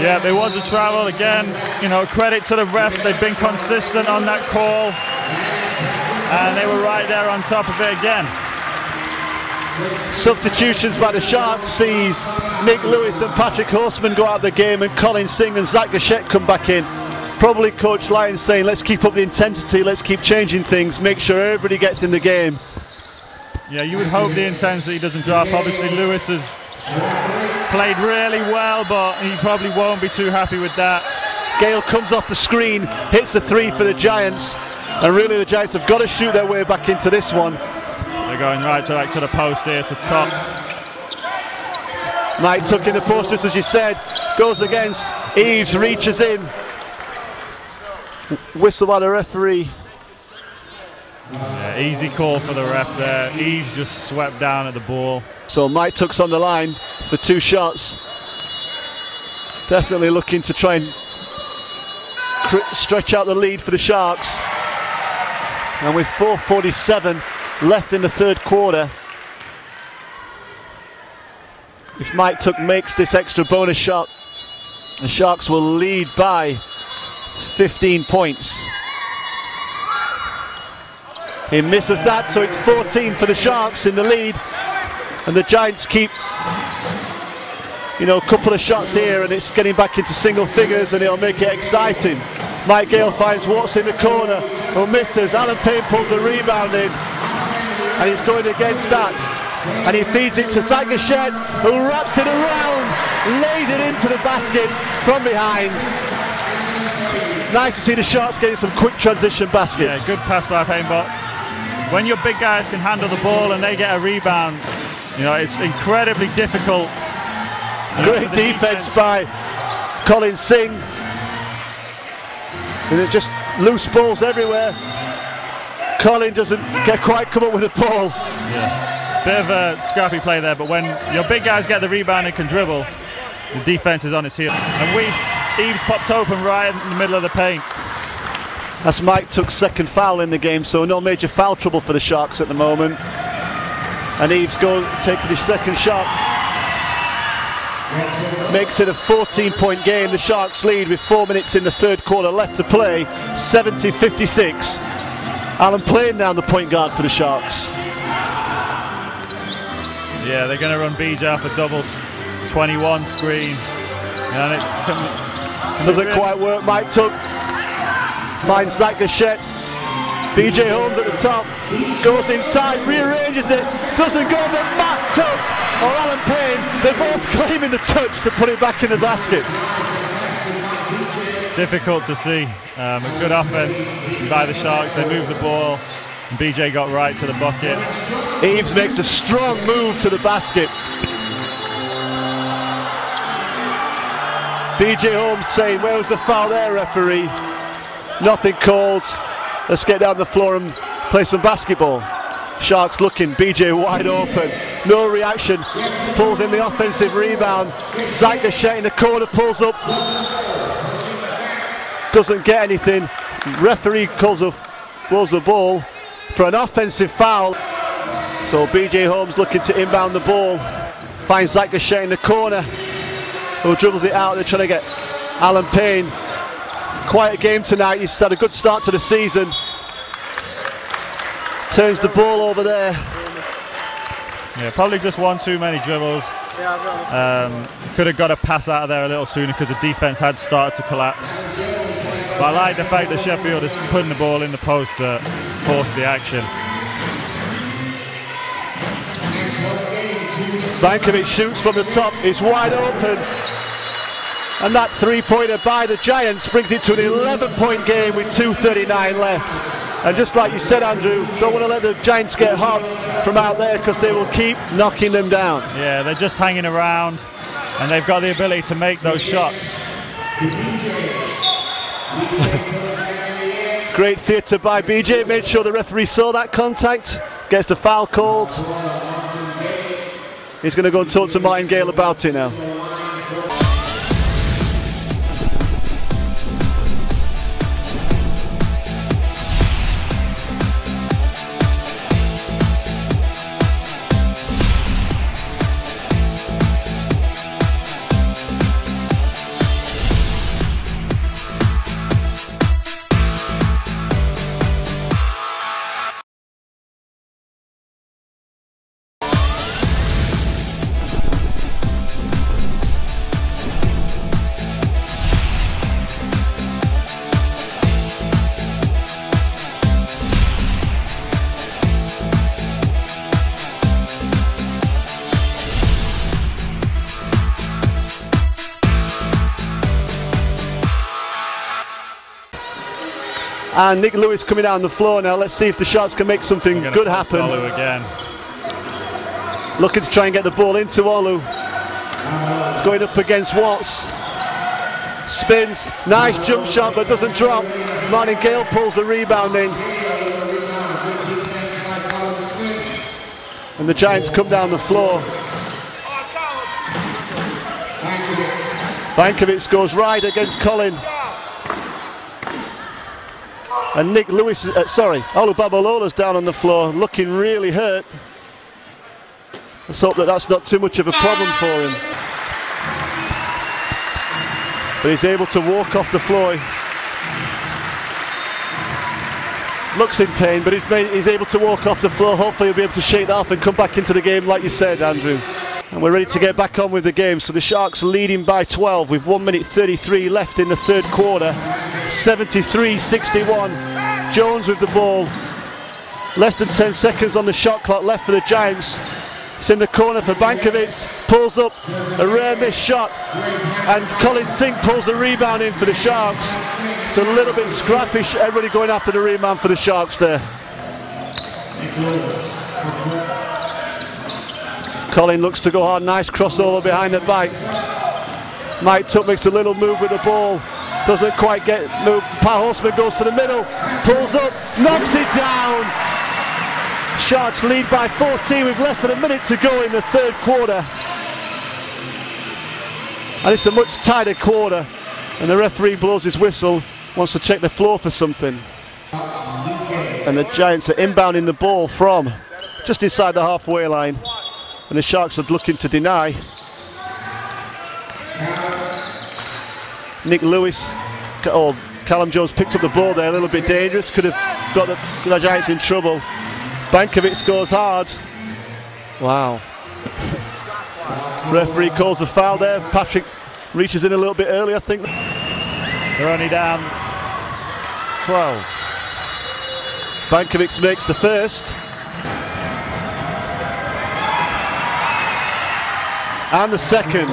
[SPEAKER 2] Yeah, there was a travel again. You know, credit to the refs, they've been consistent on that call, and they were right there on top of it again.
[SPEAKER 3] Substitutions by the Sharks sees Nick Lewis and Patrick Horseman go out of the game, and Colin Singh and Zach Gachette come back in. Probably Coach Lyons saying, let's keep up the intensity, let's keep changing things, make sure everybody gets in the game.
[SPEAKER 2] Yeah, you would hope the intensity doesn't drop. Obviously Lewis has played really well, but he probably won't be too happy with that.
[SPEAKER 3] Gale comes off the screen, hits the three for the Giants, and really the Giants have got to shoot their way back into this one.
[SPEAKER 2] They're going right to the post here to Top.
[SPEAKER 3] Mike Tuck in the post, as you said, goes against Eves, reaches in. Whistle by the referee.
[SPEAKER 2] Yeah, easy call for the ref there. Eves just swept down at the ball.
[SPEAKER 3] So Mike Tuck's on the line for two shots. Definitely looking to try and stretch out the lead for the Sharks. And with 4:47 left in the third quarter, if Mike Tuck makes this extra bonus shot, the Sharks will lead by 15 points. He misses that, so it's 14 for the Sharks in the lead, and the Giants keep, you know, a couple of shots here, and it's getting back into single figures, and it'll make it exciting. Mike Gale finds Watts in the corner, who misses. Alan Payne pulls the rebound in, and he's going against that. And he feeds it to Zagachet, who wraps it around, lays it into the basket from behind. Nice to see the Sharks getting some quick transition baskets.
[SPEAKER 2] Yeah, good pass by Payne, but when your big guys can handle the ball and they get a rebound, you know, it's incredibly difficult.
[SPEAKER 3] Great defense by Colin Singh. And it's just loose balls everywhere. Colin doesn't quite come up with the ball.
[SPEAKER 2] Yeah. Bit of a scrappy play there, but when your big guys get the rebound and can dribble, the defense is on its heel. And Eves popped open right in the middle of the paint.
[SPEAKER 3] That's Mike Tuck's second foul in the game, so no major foul trouble for the Sharks at the moment. And Eves taking his second shot. Makes it a 14-point game. The Sharks lead with 4 minutes in the third quarter left to play, 70-56. Alan Payne now the point guard for the Sharks.
[SPEAKER 2] Yeah, they're going to run BJ off a double 21 screen. And it
[SPEAKER 3] doesn't quite work. Mike Tuck finds Zach Gachette. BJ Holmes at the top, goes inside, rearranges it, doesn't go, but Matt Tuck or Alan Payne, they're both claiming the touch to put it back in the basket.
[SPEAKER 2] Difficult to see. A good offense by the Sharks. They moved the ball, and BJ got right to the bucket.
[SPEAKER 3] Eves makes a strong move to the basket. BJ Holmes saying, where was the foul there, referee? Nothing called. Let's get down the floor and play some basketball. Sharks looking, BJ wide open. No reaction. Pulls in the offensive rebound. Zach Gachette in the corner pulls up. Doesn't get anything. Referee blows the ball for an offensive foul. So BJ Holmes looking to inbound the ball. Finds Zach Gachette in the corner, who dribbles it out. They're trying to get Alan Payne. Quiet game tonight. He's had a good start to the season. Turns the ball over there.
[SPEAKER 2] Yeah, probably just one too many dribbles. Could have got a pass out of there a little sooner because the defense had started to collapse. But I like the fact that Sheffield is putting the ball in the post to force the action.
[SPEAKER 3] Vankovic shoots from the top. It's wide open. And that three-pointer by the Giants brings it to an 11-point game with 2:39 left. And just like you said, Andrew, don't want to let the Giants get hot from out there because they will keep knocking them down.
[SPEAKER 2] Yeah, they're just hanging around, and they've got the ability to make those shots.
[SPEAKER 3] Great theatre by BJ, made sure the referee saw that contact, gets the foul called. He's going to go and talk to Martin Gale about it now. And Nick Lewis coming down the floor now. Let's see if the Sharks can make something good happen.
[SPEAKER 2] Olu again.
[SPEAKER 3] Looking to try and get the ball into Olu. It's going up against Watts. Spins. Nice jump shot, but doesn't drop. Martin Gale pulls the rebound in. And the Giants come down the floor. Vankovic goes right against Colin. And Nick Lewis, Olu Babalola's down on the floor, looking really hurt. Let's hope that that's not too much of a problem for him. But he's able to walk off the floor. Looks in pain, but he's able to walk off the floor. Hopefully he'll be able to shake that off and come back into the game like you said, Andrew. And we're ready to get back on with the game. So the Sharks leading by 12 with 1 minute 33 left in the third quarter. 73-61. Jones with the ball. Less than 10 seconds on the shot clock left for the Giants. It's in the corner for Bankovic, pulls up a rare missed shot, and Colin Sink pulls the rebound in for the Sharks. It's a little bit scrappy, everybody going after the rebound for the Sharks there. Colin looks to go hard, nice crossover behind the back. Mike Tuck makes a little move with the ball, doesn't quite get moved. Pat Horseman goes to the middle, pulls up, knocks it down. Sharks lead by 14 with less than a minute to go in the third quarter. And it's a much tighter quarter, and the referee blows his whistle, wants to check the floor for something. And the Giants are inbounding the ball from just inside the halfway line, and the Sharks are looking to deny. Nick Lewis, Callum Jones picked up the ball there, a little bit dangerous, could have got the Giants in trouble. Bankovic scores hard. Wow. Referee calls a foul there. Patrick reaches in a little bit early, I think.
[SPEAKER 2] They're only down 12.
[SPEAKER 3] Bankovic makes the first. And the second.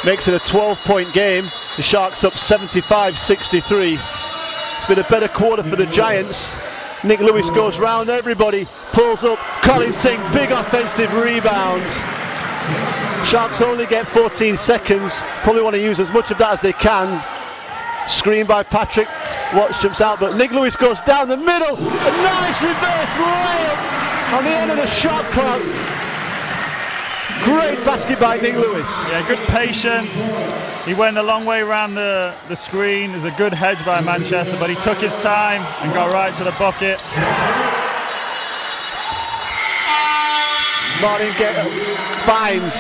[SPEAKER 3] Makes it a 12-point game. The Sharks up 75-63. It's been a better quarter for the Giants. Nick Lewis goes round everybody, pulls up, Colin Sink, big offensive rebound. Sharks only get 14 seconds, probably want to use as much of that as they can. Screen by Patrick, Watts jumps out, but Nick Lewis goes down the middle, a nice reverse layup on the end of the shot clock. Great basket by Nick Lewis.
[SPEAKER 2] Yeah, good patience. He went a long way around the screen. There's a good hedge by Manchester, but he took his time and got right to the bucket.
[SPEAKER 3] Martin finds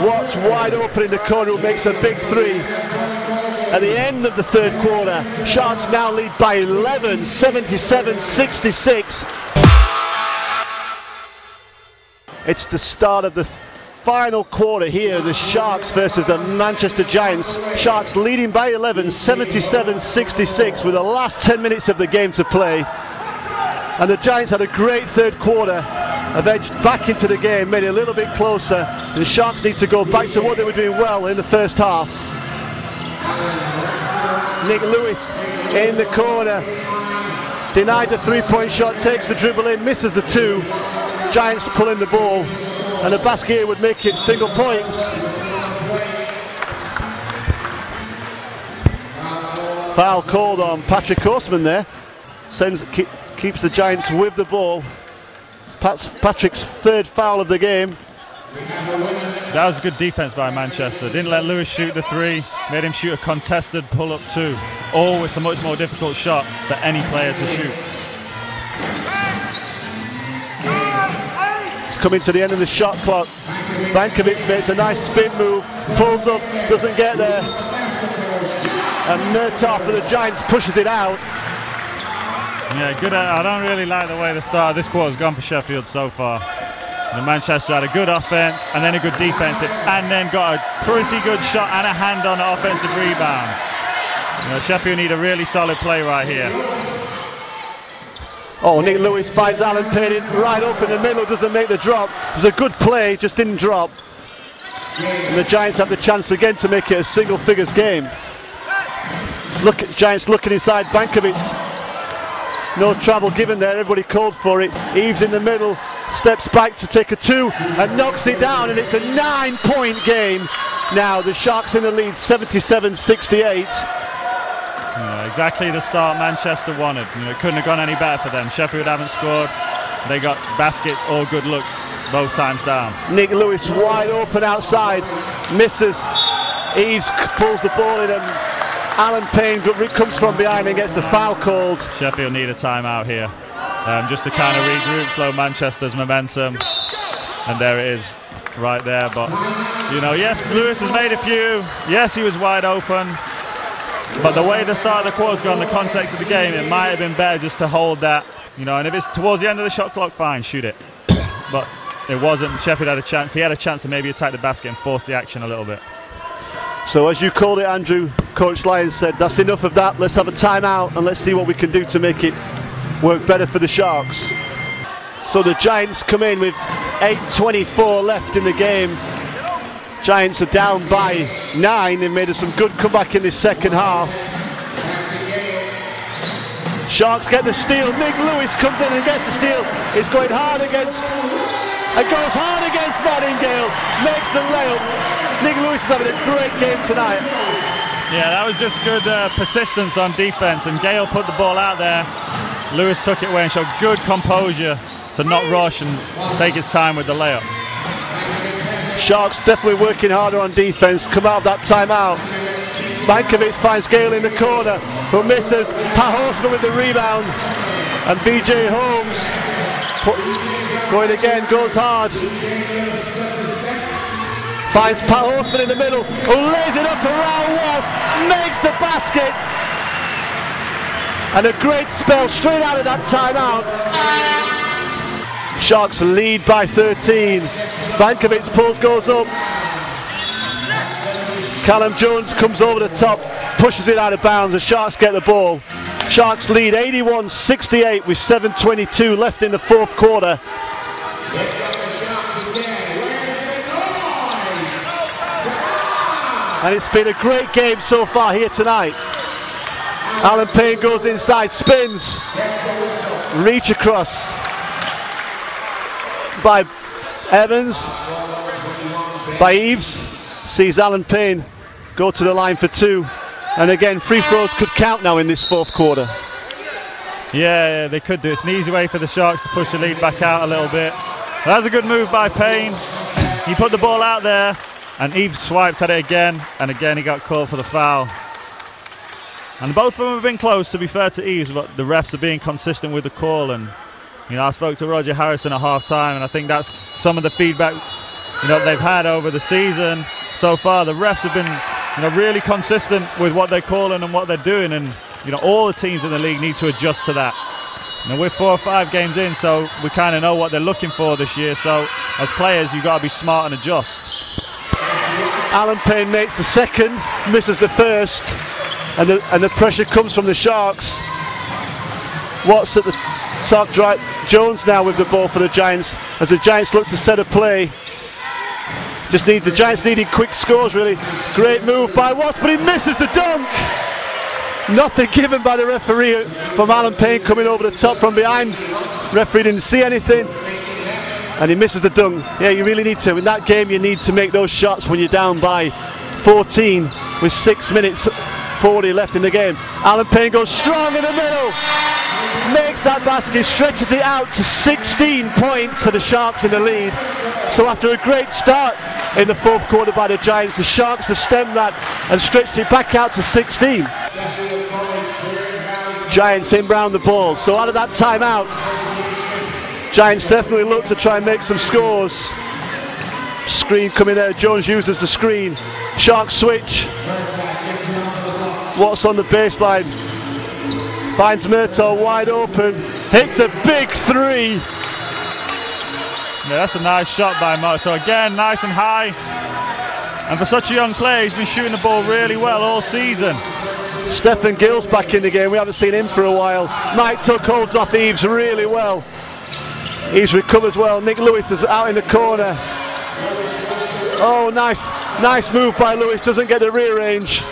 [SPEAKER 3] Watts wide open in the corner, who makes a big three. At the end of the third quarter, Sharks now lead by 11, 77-66. It's the start of the final quarter here, the Sharks versus the Manchester Giants. Sharks leading by 11, 77-66 with the last 10 minutes of the game to play. And the Giants had a great third quarter, have edged back into the game, made it a little bit closer. The Sharks need to go back to what they were doing well in the first half. Nick Lewis in the corner, denied the three-point shot, takes the dribble in, misses the two. Giants pulling the ball, and the basket here would make it single points. Foul called on Patrick Horseman there. Keeps the Giants with the ball. Patrick's third foul of the game.
[SPEAKER 2] That was good defense by Manchester. Didn't let Lewis shoot the three, made him shoot a contested pull-up two. Always a much more difficult shot for any player to shoot.
[SPEAKER 3] It's coming to the end of the shot clock. Bankovic makes a nice spin move, pulls up, doesn't get there. And Murtaugh for the Giants pushes it out.
[SPEAKER 2] Yeah, good. I don't really like the way the start of this quarter's gone for Sheffield so far. The Manchester had a good offense and then a good defensive, and then got a pretty good shot and a hand on the offensive rebound. You know, Sheffield need a really solid play right here.
[SPEAKER 3] Oh, Nick Lewis finds Alan Payne right up in the middle, doesn't make the drop. It was a good play, just didn't drop. And the Giants have the chance again to make it a single figures game. Look at Giants looking inside Bankovic. No travel given there, everybody called for it. Eves in the middle, steps back to take a two and knocks it down, and it's a 9-point game. Now the Sharks in the lead, 77-68.
[SPEAKER 2] Yeah, exactly the start Manchester wanted. You know, it couldn't have gone any better for them. Sheffield haven't scored. They got baskets, all good looks, both times down.
[SPEAKER 3] Nick Lewis wide open outside, misses. Eves pulls the ball in, and Alan Payne comes from behind and gets the foul called.
[SPEAKER 2] Sheffield need a timeout here, just to kind of regroup, slow Manchester's momentum. And there it is, right there. But, you know, yes, Lewis has made a few. Yes, he was wide open. But the way the start of the quarter's gone, the context of the game, it might have been better just to hold that, you know, and if it's towards the end of the shot clock, fine, shoot it. But it wasn't. Sheffield had a chance. He had a chance to maybe attack the basket and force the action a little bit.
[SPEAKER 3] So as you called it, Andrew, Coach Lyons said, that's enough of that. Let's have a timeout and let's see what we can do to make it work better for the Sharks. So the Giants come in with 8:24 left in the game. Giants are down by 9. They've made some good comeback in this second half. Sharks get the steal. Nick Lewis comes in and gets the steal. It's going hard against, and goes hard against Martingale. Makes the layup. Nick Lewis is having a great game tonight.
[SPEAKER 2] Yeah, that was just good persistence on defense, and Gale put the ball out there. Lewis took it away and showed good composure to not rush and take his time with the layup.
[SPEAKER 3] Sharks definitely working harder on defense. Come out of that timeout. Bankovic finds Gale in the corner, but misses. Pat Horseman with the rebound, and BJ Holmes going again, goes hard. Finds Pat Horseman in the middle, who lays it up around Wolf, makes the basket, and a great spell straight out of that timeout. Sharks lead by 13. Bankovic's pulls goes up. Callum Jones comes over the top, pushes it out of bounds. The Sharks get the ball. Sharks lead 81-68 with 7:22 left in the fourth quarter. And it's been a great game so far here tonight. Alan Payne goes inside, spins, reach across by Evans, by Eves, sees Alan Payne go to the line for 2, and again free throws could count now in this fourth quarter.
[SPEAKER 2] Yeah, they could do. It's an easy way for the Sharks to push the lead back out a little bit. That's a good move by Payne. He put the ball out there, and Eves swiped at it again, and again he got caught for the foul. And both of them have been close, to be fair to Eves, but the refs are being consistent with the call. And you know, I spoke to Roger Harrison at half-time, and I think that's some of the feedback they've had over the season so far. The refs have been really consistent with what they're calling and what they're doing, and all the teams in the league need to adjust to that. We're 4 or 5 games in, so we kind of know what they're looking for this year. So as players, you've got to be smart and adjust.
[SPEAKER 3] Alan Payne makes the second, misses the first, and the pressure comes from the Sharks. Watts at the top right. Jones now with the ball for the Giants, as the Giants look to set a play. The Giants needing quick scores, really. Great move by Watts, but he misses the dunk. Nothing given by the referee from Alan Payne coming over the top from behind. Referee didn't see anything, and he misses the dunk. Yeah, you really need to. In that game, you need to make those shots when you're down by 14 with 6 minutes 40 left in the game. Alan Payne goes strong in the middle, makes that basket, stretches it out to 16 points for the Sharks in the lead. So after a great start in the fourth quarter by the Giants, the Sharks have stemmed that and stretched it back out to 16. Giants inbound the ball. So out of that timeout, Giants definitely look to try and make some scores. Screen coming there, Jones uses the screen. Sharks switch. Watts on the baseline, finds Murtaugh wide open, hits a big 3.
[SPEAKER 2] Yeah, that's a nice shot by Murtaugh. Again, nice and high. And for such a young player, he's been shooting the ball really well all season.
[SPEAKER 3] Stephen Gill's back in the game. We haven't seen him for a while. Mike Tuck holds off Eves really well. Eves recovers well. Nick Lewis is out in the corner. Oh, nice move by Lewis. Doesn't get the rear range.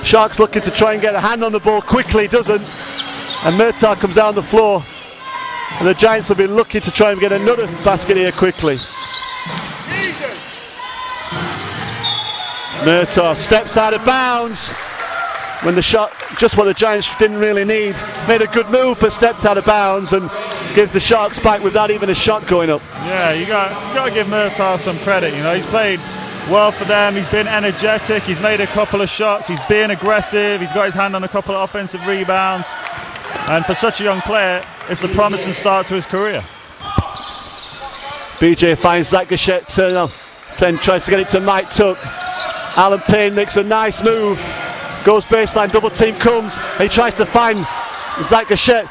[SPEAKER 3] Sharks looking to try and get a hand on the ball quickly, doesn't. And Murtaugh comes down the floor. And the Giants have been looking to try and get another basket here quickly. Murtaugh steps out of bounds when the shot, just what the Giants didn't really need. Made a good move, but stepped out of bounds and gives the Sharks back without even a shot going up.
[SPEAKER 2] Yeah, you got to give Murtaugh some credit. He's played well for them. He's been energetic. He's made a couple of shots. He's been aggressive. He's got his hand on a couple of offensive rebounds. And for such a young player, it's a promising start to his career.
[SPEAKER 3] BJ finds Zach Gachette, tries to get it to Mike Tuck. Alan Payne makes a nice move. Goes baseline, double team comes. He tries to find Zach Gachette.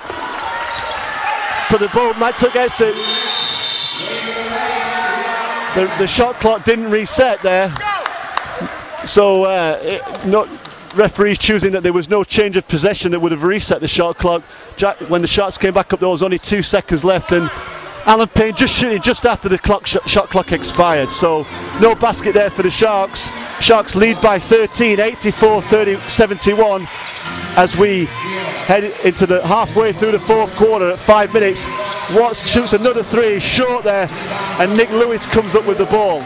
[SPEAKER 3] But the ball, Mike Tuck gets it. The shot clock didn't reset there. So referees choosing that there was no change of possession that would have reset the shot clock. When the Sharks came back up, there was only 2 seconds left, and Alan Payne just shooting just after the shot clock expired. So no basket there for the Sharks. Sharks lead by 13, 84-71, as we head into the halfway through the fourth quarter at 5 minutes. Watts shoots another 3, short there, and Nick Lewis comes up with the ball.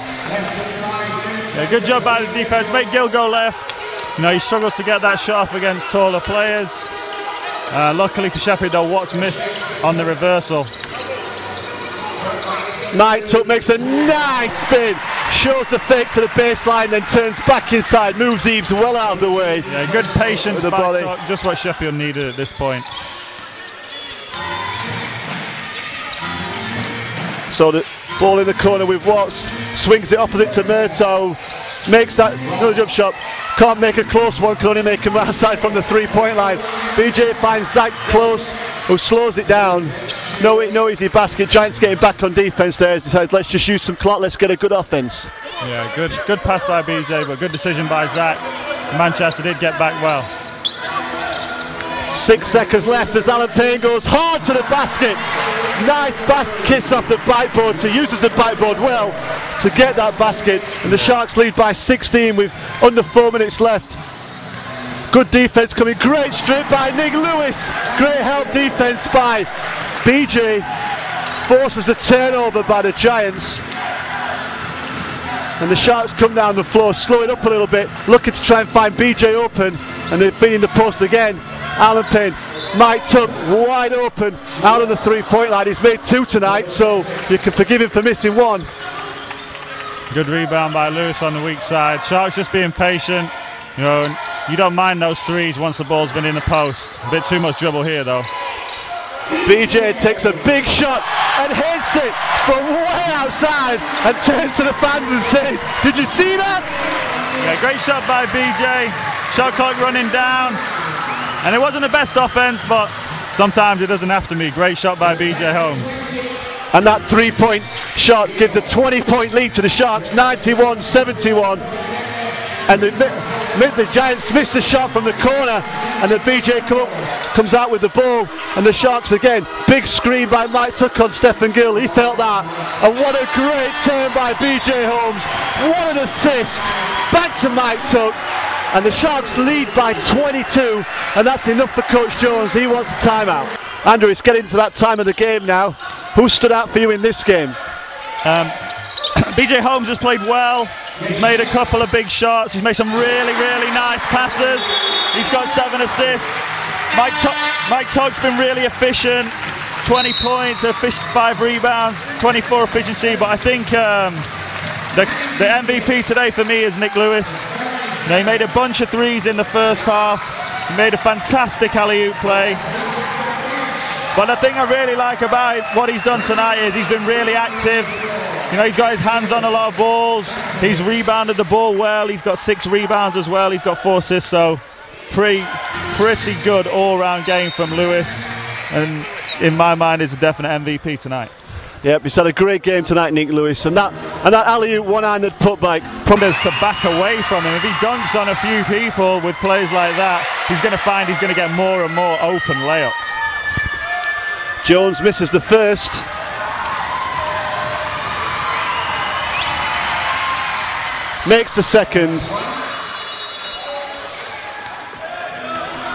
[SPEAKER 2] Yeah, good job by the defense. Make Gill go left. You know, he struggles to get that shot off against taller players. Luckily for Sheffield, though, Watts missed on the reversal.
[SPEAKER 3] Mike Tuck makes a nice spin, shows the fake to the baseline, then turns back inside, moves Eves well out of the way.
[SPEAKER 2] Yeah, good patience by Tuck, just what Sheffield needed at this point.
[SPEAKER 3] So the ball in the corner with Watts, swings it opposite to Murtaugh, makes that another jump shot, can't make a close one, can only make him outside from the 3-point line. BJ finds Zach close, who slows it down. No easy basket. Giants getting back on defense there. Decides, let's just use some clock, let's get a good offense.
[SPEAKER 2] Yeah, good pass by BJ, but good decision by Zach. Manchester did get back well.
[SPEAKER 3] 6 seconds left as Alan Payne goes hard to the basket. Nice basket kiss off the backboard, uses the backboard well to get that basket, and the Sharks lead by 16 with under 4 minutes left. Good defense coming, great strip by Nick Lewis, great help defense by BJ, forces the turnover by the Giants, and the Sharks come down the floor, slow it up a little bit, looking to try and find BJ open, and they're feeding the post again. Alan Payne, Mike Tuck wide open out of the 3-point line. He's made 2 tonight, so you can forgive him for missing 1.
[SPEAKER 2] Good rebound by Lewis on the weak side. Sharks just being patient. You know, you don't mind those 3s once the ball's been in the post. A bit too much dribble here though.
[SPEAKER 3] BJ takes a big shot and hits it from way outside and turns to the fans and says, "Did you see that?"
[SPEAKER 2] Yeah, great shot by BJ. Shot clock running down. And it wasn't the best offense, but sometimes it doesn't have to be. Great shot by BJ Holmes.
[SPEAKER 3] And that 3-point shot gives a 20-point lead to the Sharks, 91-71. And the Giants missed a shot from the corner, and the BJ comes out with the ball, and the Sharks again, big screen by Mike Tuck on Stephen Gill. He felt that, and what a great turn by BJ Holmes. What an assist, back to Mike Tuck. And the Sharks lead by 22, and that's enough for Coach Jones. He wants a timeout. Andrew, it's getting to that time of the game now. Who stood out for you in this game?
[SPEAKER 2] BJ Holmes has played well. He's made a couple of big shots. He's made some really, really nice passes. He's got 7 assists. Mike Tuck's been really efficient. 20 points, 5 rebounds, 24 efficiency. But I think the MVP today for me is Nick Lewis. Now, he made a bunch of 3s in the first half. He made a fantastic alley-oop play. But the thing I really like about what he's done tonight is he's been really active. You know, he's got his hands on a lot of balls. He's rebounded the ball well. He's got 6 rebounds as well. He's got 4 assists. So pretty good all-round game from Lewis. And in my mind, is a definite MVP tonight.
[SPEAKER 3] Yep, he's had a great game tonight, Nick Lewis, and that alley-oop one-handed putback promises
[SPEAKER 2] to back away from him. If he dunks on a few people with plays like that, he's going to get more and more open layups.
[SPEAKER 3] Jones misses the first. Makes the second.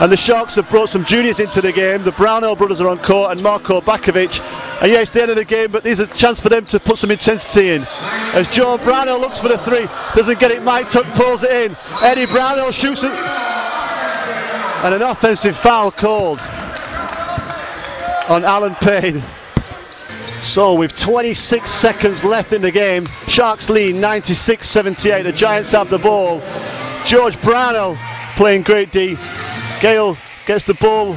[SPEAKER 3] And the Sharks have brought some juniors into the game. The Brownell brothers are on court, and Marko Bakovic. And yeah, it's the end of the game, but there's a chance for them to put some intensity in. As Joe Brownell looks for the 3, doesn't get it, Mike Tuck pulls it in. Eddie Brownell shoots it. And an offensive foul called on Alan Payne. So with 26 seconds left in the game, Sharks lead 96-78. The Giants have the ball. George Brownell playing great D. Gale gets the ball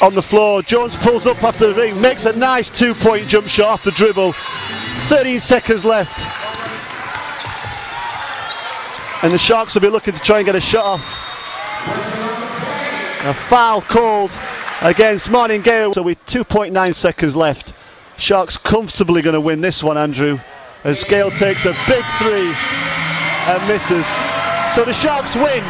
[SPEAKER 3] on the floor. Jones pulls up after the ring, makes a nice 2-point jump shot off the dribble. 13 seconds left. And the Sharks will be looking to try and get a shot off. A foul called against Martin Gale. So with 2.9 seconds left, Sharks comfortably going to win this one, Andrew, as Gale takes a big 3 and misses. So the Sharks win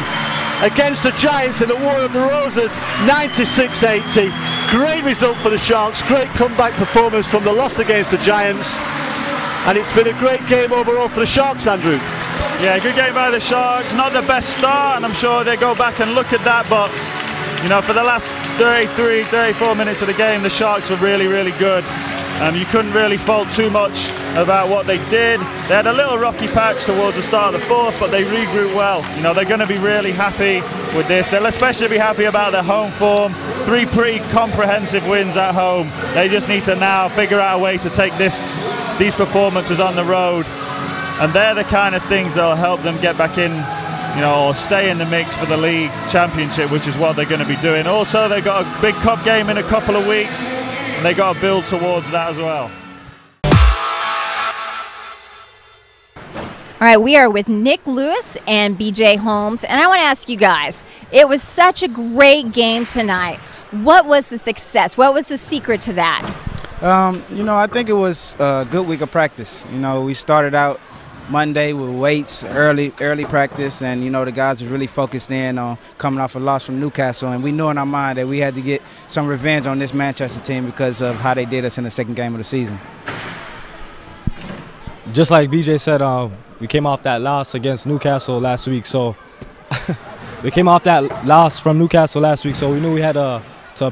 [SPEAKER 3] against the Giants in the War of the Roses, 96-80. Great result for the Sharks, great comeback performance from the loss against the Giants. And it's been a great game overall for the Sharks, Andrew.
[SPEAKER 2] Yeah, good game by the Sharks. Not the best start, and I'm sure they go back and look at that, but you know, for the last 33, 34 minutes of the game, the Sharks were really, really good. You couldn't really fault too much about what they did. They had a little rocky patch towards the start of the fourth, but they regrouped well. You know, they're going to be really happy with this. They'll especially be happy about their home form. 3 pretty comprehensive wins at home. They just need to now figure out a way to take these performances on the road. And they're the kind of things that'll help them get back in, you know, or stay in the mix for the league championship, which is what they're going to be doing. Also, they've got a big cup game in a couple of weeks, and they got to build towards that as well.
[SPEAKER 1] All right, we are with Nick Lewis and BJ Holmes, and I want to ask you guys, it was such a great game tonight. What was the success? What was the secret to that?
[SPEAKER 4] You know, I think it was a good week of practice. You know, we started out Monday with weights, early practice, and you know, the guys were really focused in on coming off a loss from Newcastle, and we knew in our mind that we had to get some revenge on this Manchester team because of how they did us in the second game of the season.
[SPEAKER 5] Just like BJ said, we came off that loss against Newcastle last week, so we came off that loss from Newcastle last week, so we knew we had to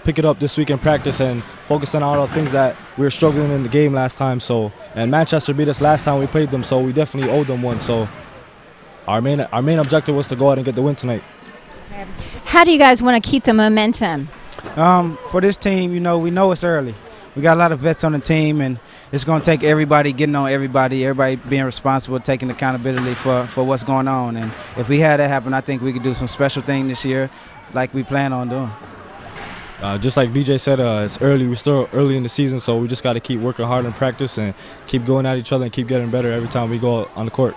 [SPEAKER 5] pick it up this week in practice and focus on all the things that we were struggling in the game last time. So, and Manchester beat us last time we played them, so we definitely owed them one. So our main objective was to go out and get the win tonight.
[SPEAKER 1] How do you guys want to keep the momentum?
[SPEAKER 4] For this team, you know, we know it's early. We got a lot of vets on the team, and it's going to take everybody getting on everybody being responsible, taking accountability for what's going on. And if we had that happen, I think we could do some special thing this year like we plan on doing.
[SPEAKER 5] Just like BJ said, it's early. We're still early in the season, so we just got to keep working hard in practice and keep going at each other and keep getting better every time we go on the court.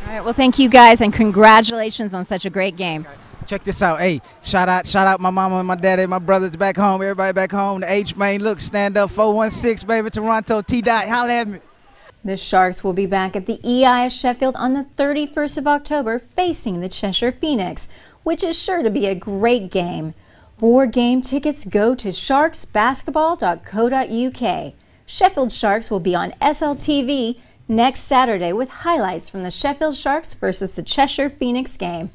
[SPEAKER 1] All right, well, thank you guys, and congratulations on such a great game.
[SPEAKER 4] Check this out. Hey, shout out my mama and my daddy, my brothers back home, everybody back home. The H, man, look, stand up, 416, baby, Toronto, T-Dot, holla at me.
[SPEAKER 1] The Sharks will be back at the EI of Sheffield on the 31st of October facing the Cheshire Phoenix, which is sure to be a great game. For game tickets, go to sharksbasketball.co.uk. Sheffield Sharks will be on SLTV next Saturday with highlights from the Sheffield Sharks versus the Cheshire Phoenix game.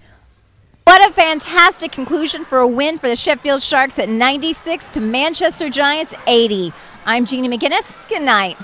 [SPEAKER 1] What a fantastic conclusion for a win for the Sheffield Sharks at 96 to Manchester Giants 80. I'm Jeannie McGinnis. Good night.